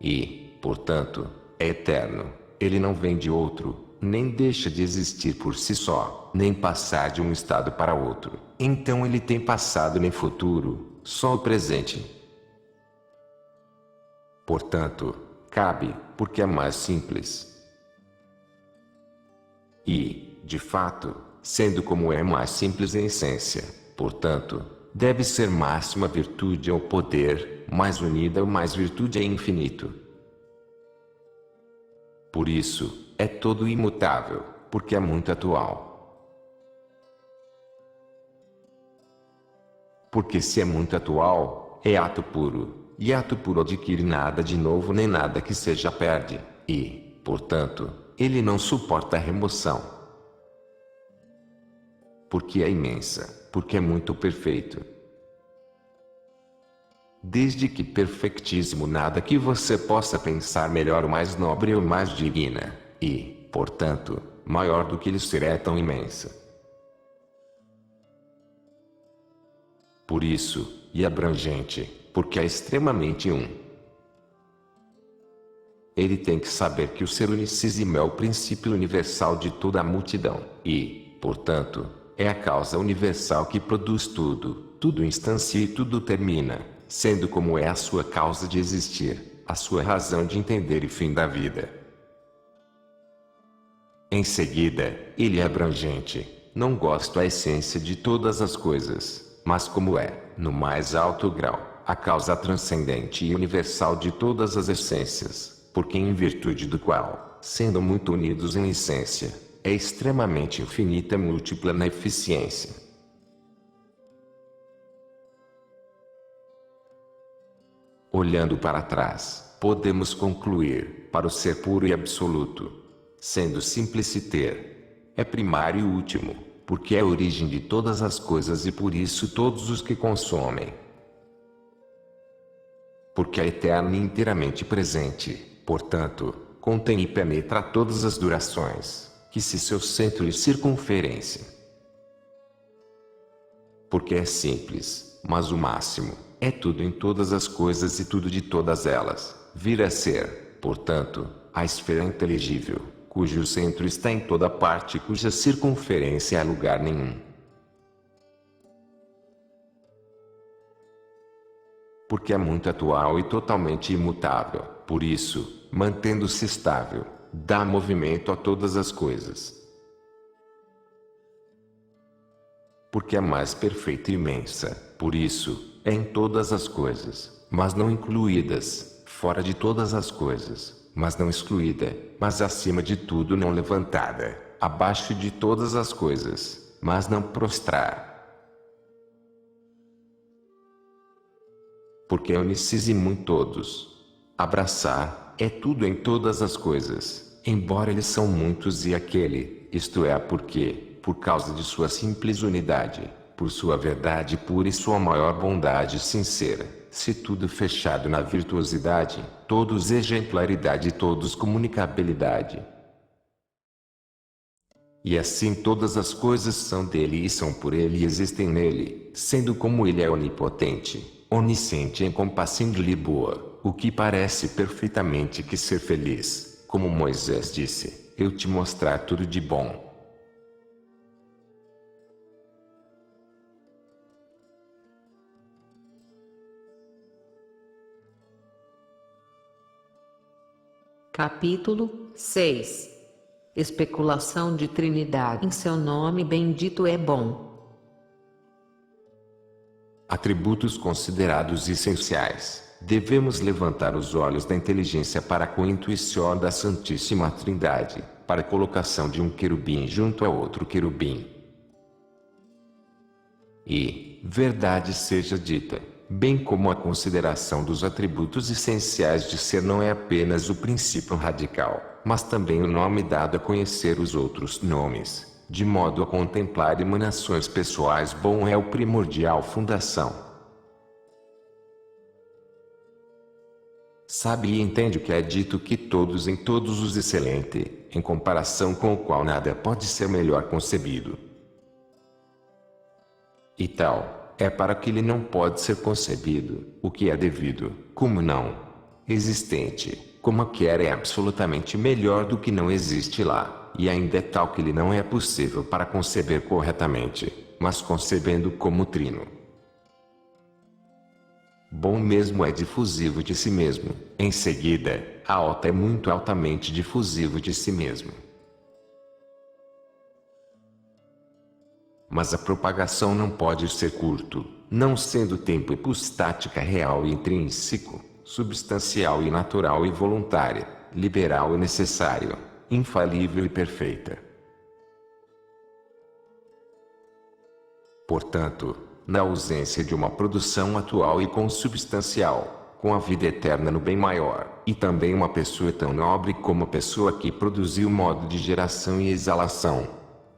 E, portanto, é eterno. Ele não vem de outro, nem deixa de existir por si só, nem passar de um estado para outro. Então ele tem passado nem futuro, só o presente. Portanto, cabe, porque é mais simples. E, de fato, sendo como é mais simples em essência, portanto, deve ser máxima virtude ou poder, mais unida ou mais virtude é infinito. Por isso, é todo imutável, porque é muito atual. Porque se é muito atual, é ato puro, e ato puro adquire nada de novo nem nada que seja perde, e, portanto, ele não suporta remoção. Porque é imensa, porque é muito perfeito. Desde que perfectíssimo nada que você possa pensar melhor ou mais nobre ou mais digna, e, portanto, maior do que ele ser é tão imensa. Por isso, e abrangente, porque é extremamente um. Ele tem que saber que o ser unicíssimo é o princípio universal de toda a multidão, e, portanto, é a causa universal que produz tudo, tudo instancia e tudo termina, sendo como é a sua causa de existir, a sua razão de entender e fim da vida. Em seguida, ele é abrangente, não gosto a essência de todas as coisas, mas como é, no mais alto grau, a causa transcendente e universal de todas as essências, porque em virtude do qual, sendo muito unidos em essência, é extremamente infinita e múltipla na eficiência. Olhando para trás, podemos concluir, para o ser puro e absoluto, sendo simpliciter, é primário e último, porque é a origem de todas as coisas e por isso todos os que consomem. Porque é eterno e inteiramente presente, portanto, contém e penetra todas as durações, que se seu centro e circunferência. Porque é simples, mas o máximo, é tudo em todas as coisas e tudo de todas elas, vir a ser, portanto, a esfera inteligível, cujo centro está em toda parte e cuja circunferência é lugar nenhum. Porque é muito atual e totalmente imutável, por isso, mantendo-se estável, dá movimento a todas as coisas. Porque é mais perfeita e imensa, por isso, é em todas as coisas, mas não incluídas, fora de todas as coisas, mas não excluída, mas acima de tudo não levantada, abaixo de todas as coisas, mas não prostrar. Porque é unicíssimo em todos. Abraçar, é tudo em todas as coisas, embora eles são muitos e aquele, isto é porque, por causa de sua simples unidade, por sua verdade pura e sua maior bondade sincera, se tudo fechado na virtuosidade, todos exemplaridade e todos comunicabilidade. E assim todas as coisas são dele e são por ele e existem nele, sendo como ele é onipotente, onisciente e incompassível e boa, o que parece perfeitamente que ser feliz, como Moisés disse, eu te mostrar tudo de bom. Capítulo 6. Especulação de Trindade. Em seu nome bendito é bom. Atributos considerados essenciais. Devemos levantar os olhos da inteligência para a cointuição da Santíssima Trindade, para a colocação de um querubim junto a outro querubim. E, verdade seja dita, bem como a consideração dos atributos essenciais de ser não é apenas o princípio radical, mas também o nome dado a conhecer os outros nomes, de modo a contemplar emanações pessoais. Bom é o primordial fundação. Sabe e entende o que é dito que todos em todos os excelente, em comparação com o qual nada pode ser melhor concebido. E tal é para que ele não pode ser concebido, o que é devido, como não existente, como quer é absolutamente melhor do que não existe lá, e ainda é tal que ele não é possível para conceber corretamente, mas concebendo como trino. Bom mesmo é difusivo de si mesmo, em seguida, alta é muito altamente difusivo de si mesmo. Mas a propagação não pode ser curto, não sendo tempo hipostática real e intrínseco, substancial e natural e voluntária, liberal e necessário, infalível e perfeita. Portanto, na ausência de uma produção atual e consubstancial, com a vida eterna no bem maior, e também uma pessoa tão nobre como a pessoa que produziu o modo de geração e exalação,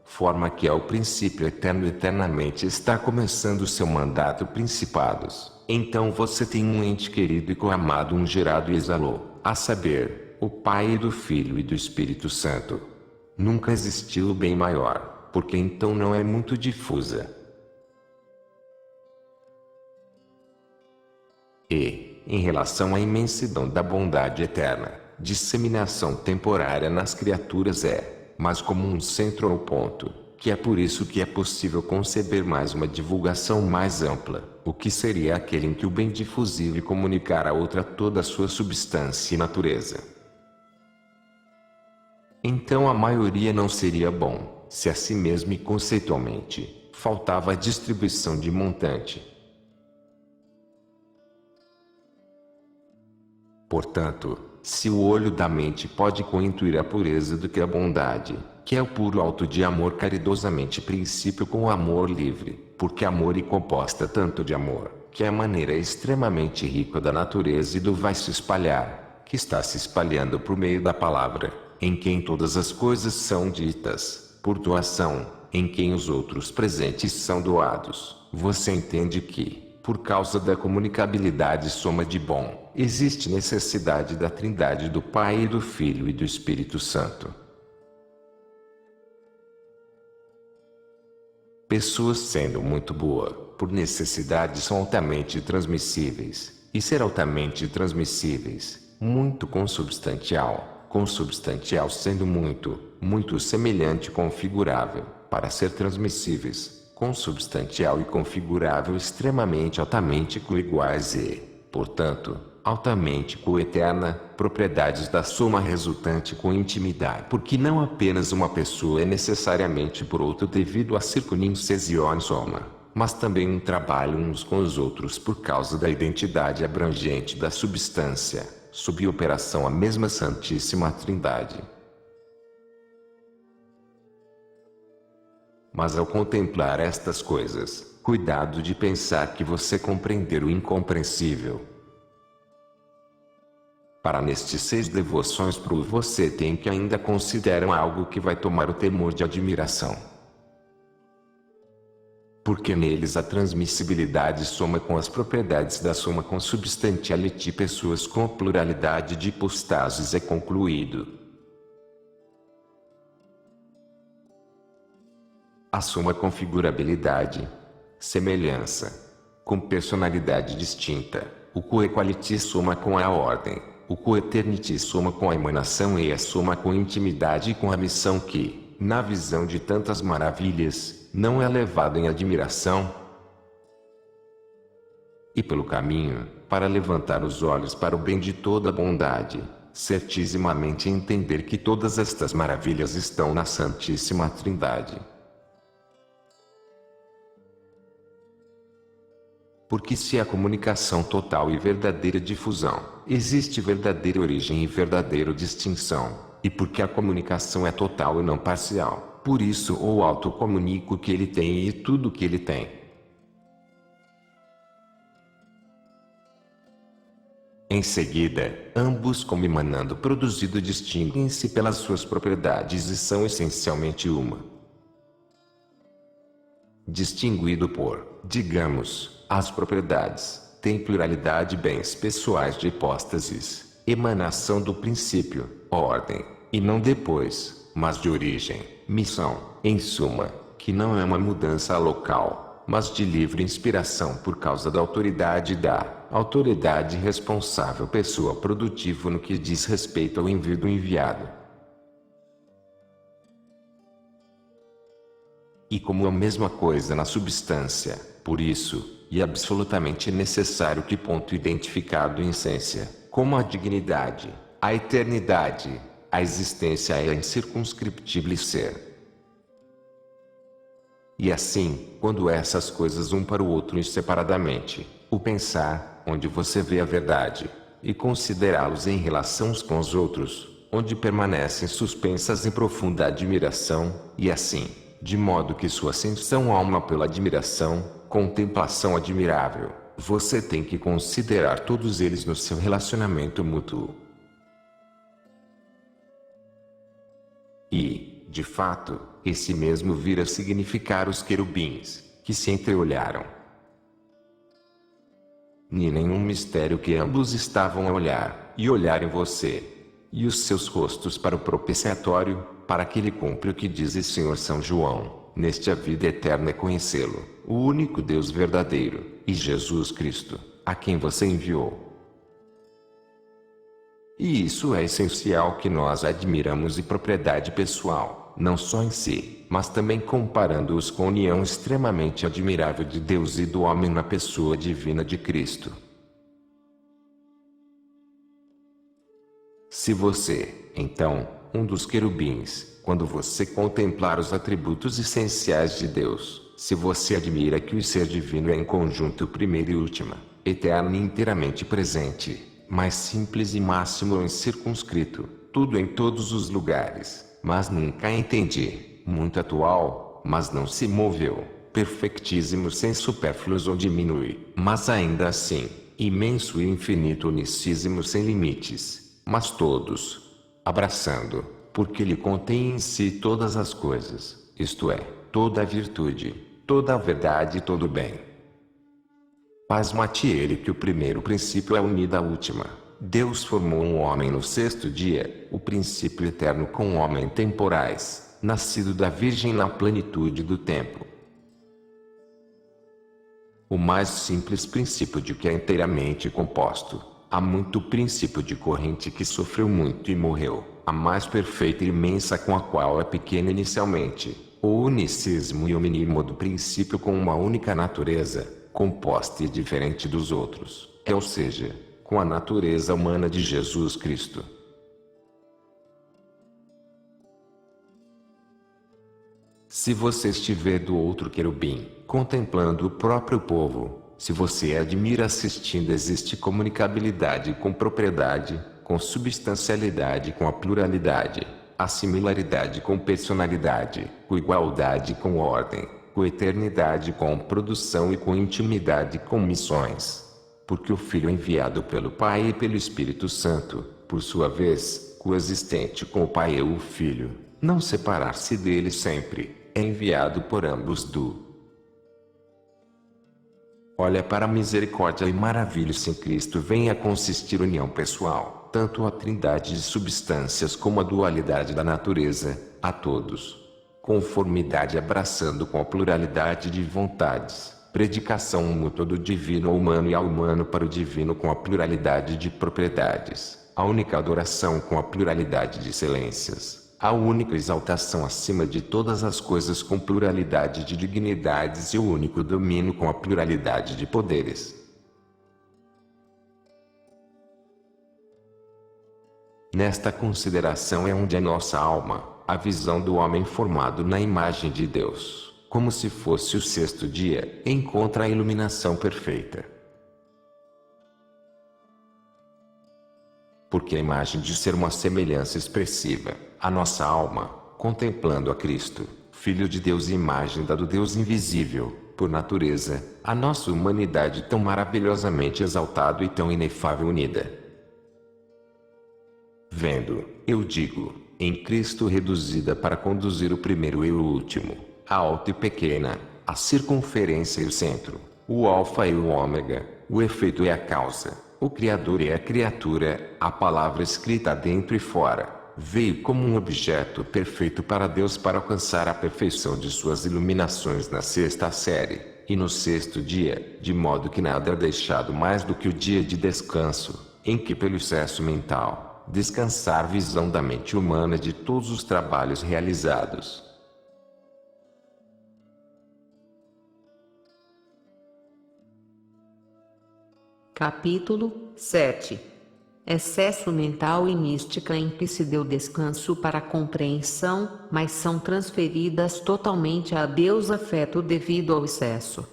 forma que ao princípio eterno eternamente está começando seu mandato principados, então você tem um ente querido e coamado, um gerado e exalou, a saber, o Pai do Filho e do Espírito Santo. Nunca existiu o bem maior, porque então não é muito difusa. E, em relação à imensidão da bondade eterna, disseminação temporária nas criaturas é, mas como um centro ou ponto, que é por isso que é possível conceber mais uma divulgação mais ampla, o que seria aquele em que o bem difusível comunicar a outra toda a sua substância e natureza. Então a maioria não seria bom, se a si mesmo e conceitualmente, faltava a distribuição de montante. Portanto, se o olho da mente pode cointuir a pureza do que a bondade, que é o puro alto de amor caridosamente princípio com o amor livre, porque amor é composta tanto de amor, que é a maneira extremamente rica da natureza e do vai se espalhar, que está se espalhando por meio da palavra, em quem todas as coisas são ditas, por doação, em quem os outros presentes são doados, você entende que, por causa da comunicabilidade soma de bom, existe necessidade da Trindade do Pai e do Filho e do Espírito Santo. Pessoas sendo muito boa, por necessidade são altamente transmissíveis, e ser altamente transmissíveis, muito consubstancial sendo muito semelhante e configurável, para ser transmissíveis, consubstancial e configurável extremamente altamente coiguais e, portanto, altamente coeterna, propriedades da soma resultante com intimidade. Porque não apenas uma pessoa é necessariamente por outro devido à circunsincione soma, mas também um trabalho uns com os outros por causa da identidade abrangente da substância, sob operação a mesma Santíssima Trindade. Mas ao contemplar estas coisas, cuidado de pensar que você compreender o incompreensível. Para nestes 6 devoções pro você tem que ainda consideram algo que vai tomar o temor de admiração. Porque neles a transmissibilidade soma com as propriedades da soma consubstantiality pessoas com pluralidade de hipostases é concluído. A suma configurabilidade, semelhança, com personalidade distinta, o coequality soma com a ordem, o coeternity soma com a emanação e a soma com intimidade e com a missão que, na visão de tantas maravilhas, não é levado em admiração. E pelo caminho, para levantar os olhos para o bem de toda a bondade, certissimamente entender que todas estas maravilhas estão na Santíssima Trindade. Porque se há comunicação total e verdadeira difusão, existe verdadeira origem e verdadeira distinção, e porque a comunicação é total e não parcial, por isso o alto comunica o que ele tem e tudo o que ele tem. Em seguida, ambos como emanando produzido distinguem-se pelas suas propriedades e são essencialmente uma. Distinguido por, digamos, as propriedades, tem pluralidade bens pessoais de hipóstases, emanação do princípio, ordem, e não depois, mas de origem, missão, em suma, que não é uma mudança local, mas de livre inspiração por causa da autoridade responsável pessoa produtiva no que diz respeito ao envio do enviado. E como a mesma coisa na substância, por isso, e absolutamente necessário que ponto identificado em essência, como a dignidade, a eternidade, a existência é incircunscriptível ser. E assim, quando essas coisas um para o outro inseparadamente, o pensar, onde você vê a verdade, e considerá-los em relação uns com os outros, onde permanecem suspensas em profunda admiração, e assim, de modo que sua ascensão alma pela admiração, contemplação admirável, você tem que considerar todos eles no seu relacionamento mútuo. E, de fato, esse mesmo vira significar os querubins, que se entreolharam. Nem nenhum mistério que ambos estavam a olhar, e olhar em você, e os seus rostos para o propiciatório, para que ele cumpra o que diz o Senhor São João, neste a vida eterna é conhecê-lo, o único Deus verdadeiro, e Jesus Cristo, a quem você enviou. E isso é essencial que nós admiramos e propriedade pessoal, não só em si, mas também comparando-os com a união extremamente admirável de Deus e do homem na pessoa divina de Cristo. Se você, então, um dos querubins, quando você contemplar os atributos essenciais de Deus, se você admira que o ser divino é em conjunto primeiro e última, eterno e inteiramente presente, mais simples e máximo incircunscrito, tudo em todos os lugares, mas nunca entendi, muito atual, mas não se moveu, perfectíssimo sem supérfluos ou diminui, mas ainda assim, imenso e infinito unicíssimo sem limites, mas todos, abraçando, porque ele contém em si todas as coisas, isto é, toda a virtude, toda a verdade e todo o bem. Pasma-te ele que o primeiro princípio é unido à última. Deus formou um homem no sexto dia, o princípio eterno com um homem temporais, nascido da Virgem na plenitude do tempo. O mais simples princípio de que é inteiramente composto. Há muito princípio de corrente que sofreu muito e morreu. A mais perfeita e imensa com a qual é pequena inicialmente. O unicismo e o mínimo do princípio com uma única natureza, composta e diferente dos outros, ou seja, com a natureza humana de Jesus Cristo. Se você estiver do outro querubim, contemplando o próprio povo, se você admira assistindo existe comunicabilidade com propriedade, com substancialidade com a pluralidade, a similaridade com personalidade, com igualdade com ordem, com eternidade com produção e com intimidade com missões. Porque o Filho enviado pelo Pai e pelo Espírito Santo, por sua vez, coexistente com o Pai e o Filho, não separar-se dele sempre, é enviado por ambos do Olha para a misericórdia e maravilha-se em Cristo vem a consistir união pessoal, tanto a trindade de substâncias como a dualidade da natureza, a todos. Conformidade abraçando com a pluralidade de vontades, predicação mútua do divino ao humano e ao humano para o divino com a pluralidade de propriedades, a única adoração com a pluralidade de excelências. A única exaltação acima de todas as coisas com pluralidade de dignidades e o único domínio com a pluralidade de poderes. Nesta consideração é onde a nossa alma, a visão do homem formado na imagem de Deus, como se fosse o sexto dia, encontra a iluminação perfeita. Porque a imagem de ser uma semelhança expressiva, a nossa alma, contemplando a Cristo, Filho de Deus e imagem da do Deus invisível, por natureza, a nossa humanidade tão maravilhosamente exaltada e tão inefável unida. Vendo, eu digo, em Cristo reduzida para conduzir o primeiro e o último, a alta e pequena, a circunferência e o centro, o alfa e o ômega, o efeito e a causa, o Criador e a criatura, a palavra escrita dentro e fora, veio como um objeto perfeito para Deus para alcançar a perfeição de suas iluminações na sexta série, e no sexto dia, de modo que nada é deixado mais do que o dia de descanso, em que pelo excesso mental, descansar visão da mente humana de todos os trabalhos realizados. Capítulo 7. Excesso mental e mística em que se deu descanso para a compreensão, mas são transferidas totalmente a Deus afeto devido ao excesso.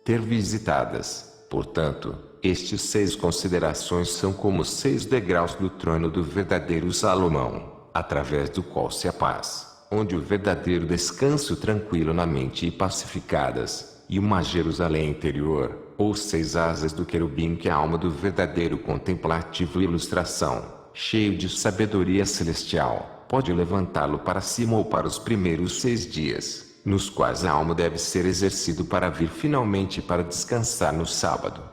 Ter visitadas, portanto, estes 6 considerações são como 6 degraus do trono do verdadeiro Salomão, através do qual se a paz, onde o verdadeiro descanso tranquilo na mente e pacificadas, e uma Jerusalém interior, ou 6 asas do querubim que é a alma do verdadeiro contemplativo e ilustração, cheio de sabedoria celestial, pode levantá-lo para cima ou para os primeiros 6 dias, nos quais a alma deve ser exercido para vir finalmente para descansar no sábado.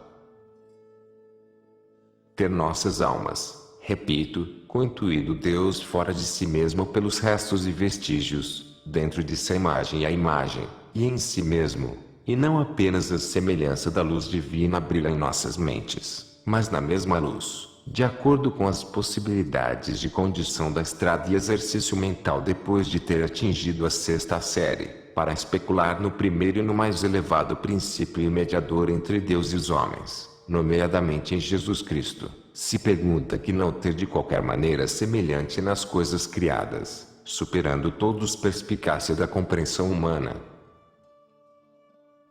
Ter nossas almas, repito, constituído Deus fora de si mesmo pelos restos e vestígios, dentro de sua imagem e a imagem, e em si mesmo, e não apenas a semelhança da luz divina brilha em nossas mentes, mas na mesma luz, de acordo com as possibilidades de condição da estrada e exercício mental depois de ter atingido a 6ª série, para especular no primeiro e no mais elevado princípio e mediador entre Deus e os homens, nomeadamente em Jesus Cristo, se pergunta que não ter de qualquer maneira semelhante nas coisas criadas, superando todos perspicácia da compreensão humana.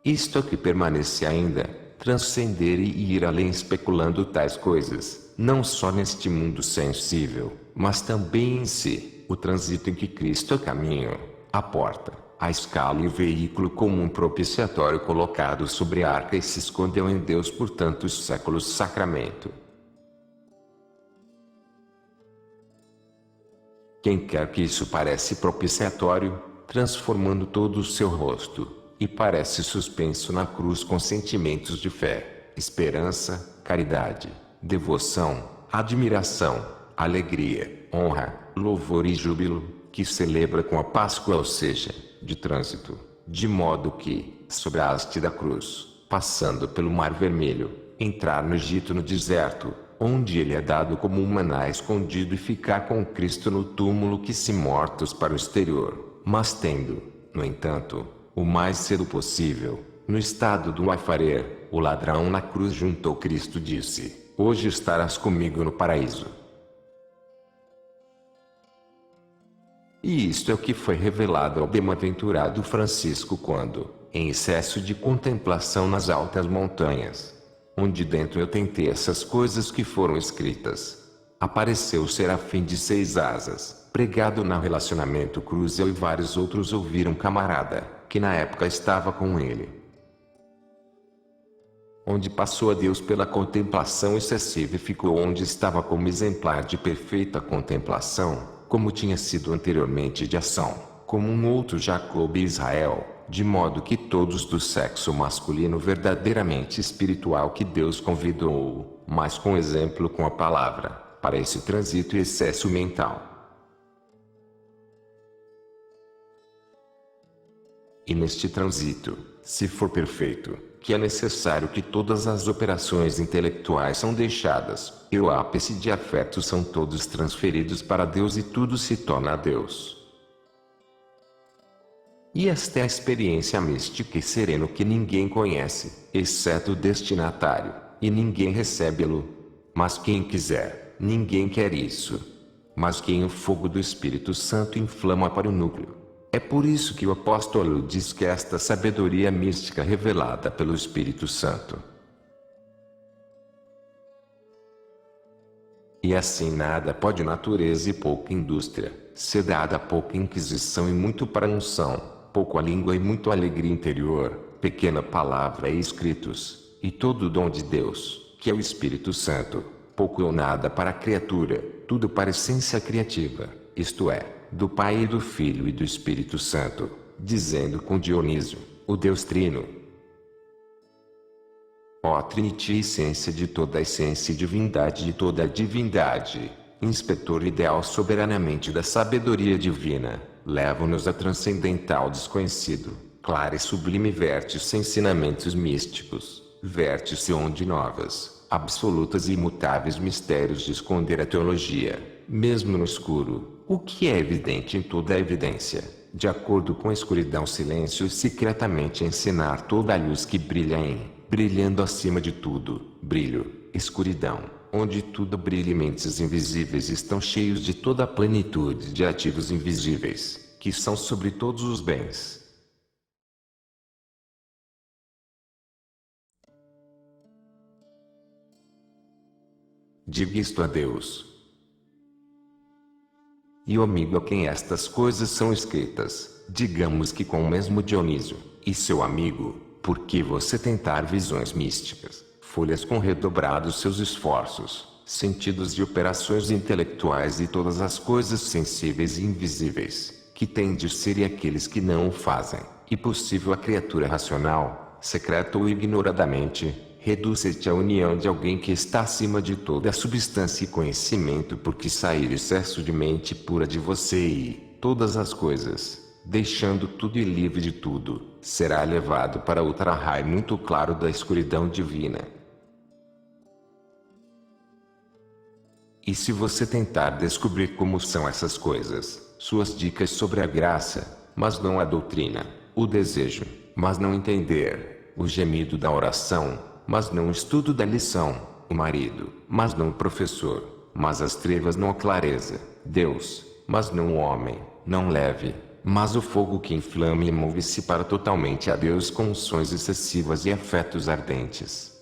Isto é que permanece ainda, transcender e ir além especulando tais coisas, não só neste mundo sensível, mas também em si, o trânsito em que Cristo é caminho, a porta, a escala e o veículo comum propiciatório colocado sobre a arca e se escondeu em Deus por tantos séculos sacramento. Quem quer que isso parece propiciatório, transformando todo o seu rosto, e parece suspenso na cruz com sentimentos de fé, esperança, caridade, devoção, admiração, alegria, honra, louvor e júbilo, que celebra com a Páscoa, ou seja, de trânsito, de modo que, sobre a haste da cruz, passando pelo Mar Vermelho, entrar no Egito no deserto, onde ele é dado como um maná escondido e ficar com Cristo no túmulo que se mortos para o exterior, mas tendo, no entanto, o mais cedo possível, no estado do alfarer, o ladrão na cruz junto ao Cristo disse: hoje estarás comigo no paraíso. E isto é o que foi revelado ao bem-aventurado Francisco quando, em excesso de contemplação nas altas montanhas, onde dentro eu tentei essas coisas que foram escritas, apareceu o serafim de 6 asas, pregado no relacionamento cruz. Eu e vários outros ouviram camarada, que na época estava com ele, onde passou a Deus pela contemplação excessiva e ficou onde estava como exemplar de perfeita contemplação, como tinha sido anteriormente de ação, como um outro Jacob e Israel, de modo que todos do sexo masculino verdadeiramente espiritual que Deus convidou, mas com exemplo com a palavra, para esse trânsito e excesso mental. E neste trânsito, se for perfeito, que é necessário que todas as operações intelectuais são deixadas, e o ápice de afeto são todos transferidos para Deus e tudo se torna a Deus. E esta é a experiência mística e sereno que ninguém conhece, exceto o destinatário, e ninguém recebe-lo. Mas quem quiser, ninguém quer isso. Mas quem o fogo do Espírito Santo inflama para o núcleo. É por isso que o apóstolo diz que esta sabedoria mística revelada pelo Espírito Santo. E assim nada pode natureza e pouca indústria, ser dada pouca inquisição e muito para unção, pouco a língua e muito alegria interior, pequena palavra e escritos, e todo o dom de Deus, que é o Espírito Santo, pouco ou nada para a criatura, tudo para a essência criativa, isto é, do Pai e do Filho e do Espírito Santo, dizendo com Dionísio, o Deus Trino: ó Trinity, essência de toda a essência e divindade de toda a divindade, inspetor ideal soberanamente da sabedoria divina, levam-nos a transcendental desconhecido, claro e sublime vértice ensinamentos místicos, vértice onde novas, absolutas e imutáveis mistérios de esconder a teologia, mesmo no escuro, o que é evidente em toda a evidência, de acordo com a escuridão silêncio secretamente ensinar toda a luz que brilha brilhando acima de tudo, brilho, escuridão, onde tudo brilha e mentes invisíveis estão cheios de toda a plenitude de ativos invisíveis, que são sobre todos os bens. Diga isto a Deus. E o amigo a quem estas coisas são escritas, digamos que com o mesmo Dionísio, e seu amigo, por que você tentar visões místicas, folhas com redobrados seus esforços, sentidos e operações intelectuais e todas as coisas sensíveis e invisíveis, que têm de ser e aqueles que não o fazem, e possível a criatura racional, secreta ou ignoradamente, reduz-te à união de alguém que está acima de toda a substância e conhecimento porque sair excesso de mente pura de você e todas as coisas, deixando tudo e livre de tudo, será levado para outro raio muito claro da escuridão divina. E se você tentar descobrir como são essas coisas, suas dicas sobre a graça, mas não a doutrina, o desejo, mas não entender, o gemido da oração, mas não o estudo da lição, o marido, mas não o professor, mas as trevas não a clareza, Deus, mas não o homem, não leve, mas o fogo que inflama e move-se para totalmente a Deus com unções excessivas e afetos ardentes.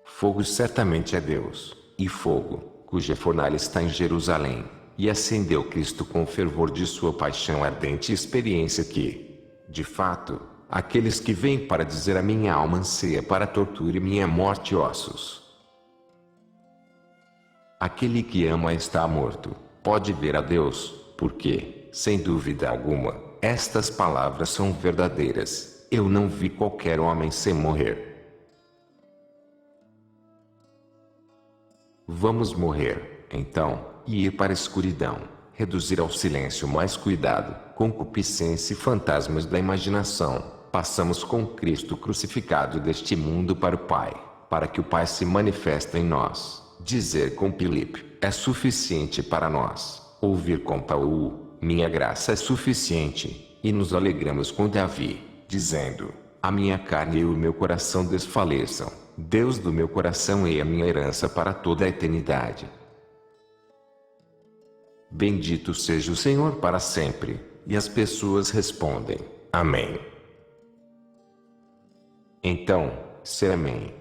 Fogo certamente é Deus, e fogo, cuja fornalha está em Jerusalém, e acendeu Cristo com o fervor de sua paixão ardente e experiência que, de fato, aqueles que vêm para dizer a minha alma anseia para a tortura e minha morte ossos. Aquele que ama está morto, pode ver a Deus, porque, sem dúvida alguma, estas palavras são verdadeiras, eu não vi qualquer homem sem morrer. Vamos morrer, então, e ir para a escuridão, reduzir ao silêncio mais cuidado, concupiscência e fantasmas da imaginação. Passamos com Cristo crucificado deste mundo para o Pai, para que o Pai se manifeste em nós. Dizer com Filipe, é suficiente para nós. Ouvir com Paulo, minha graça é suficiente. E nos alegramos com Davi, dizendo, a minha carne e o meu coração desfaleçam. Deus do meu coração é a minha herança para toda a eternidade. Bendito seja o Senhor para sempre. E as pessoas respondem, amém. Então, se amém,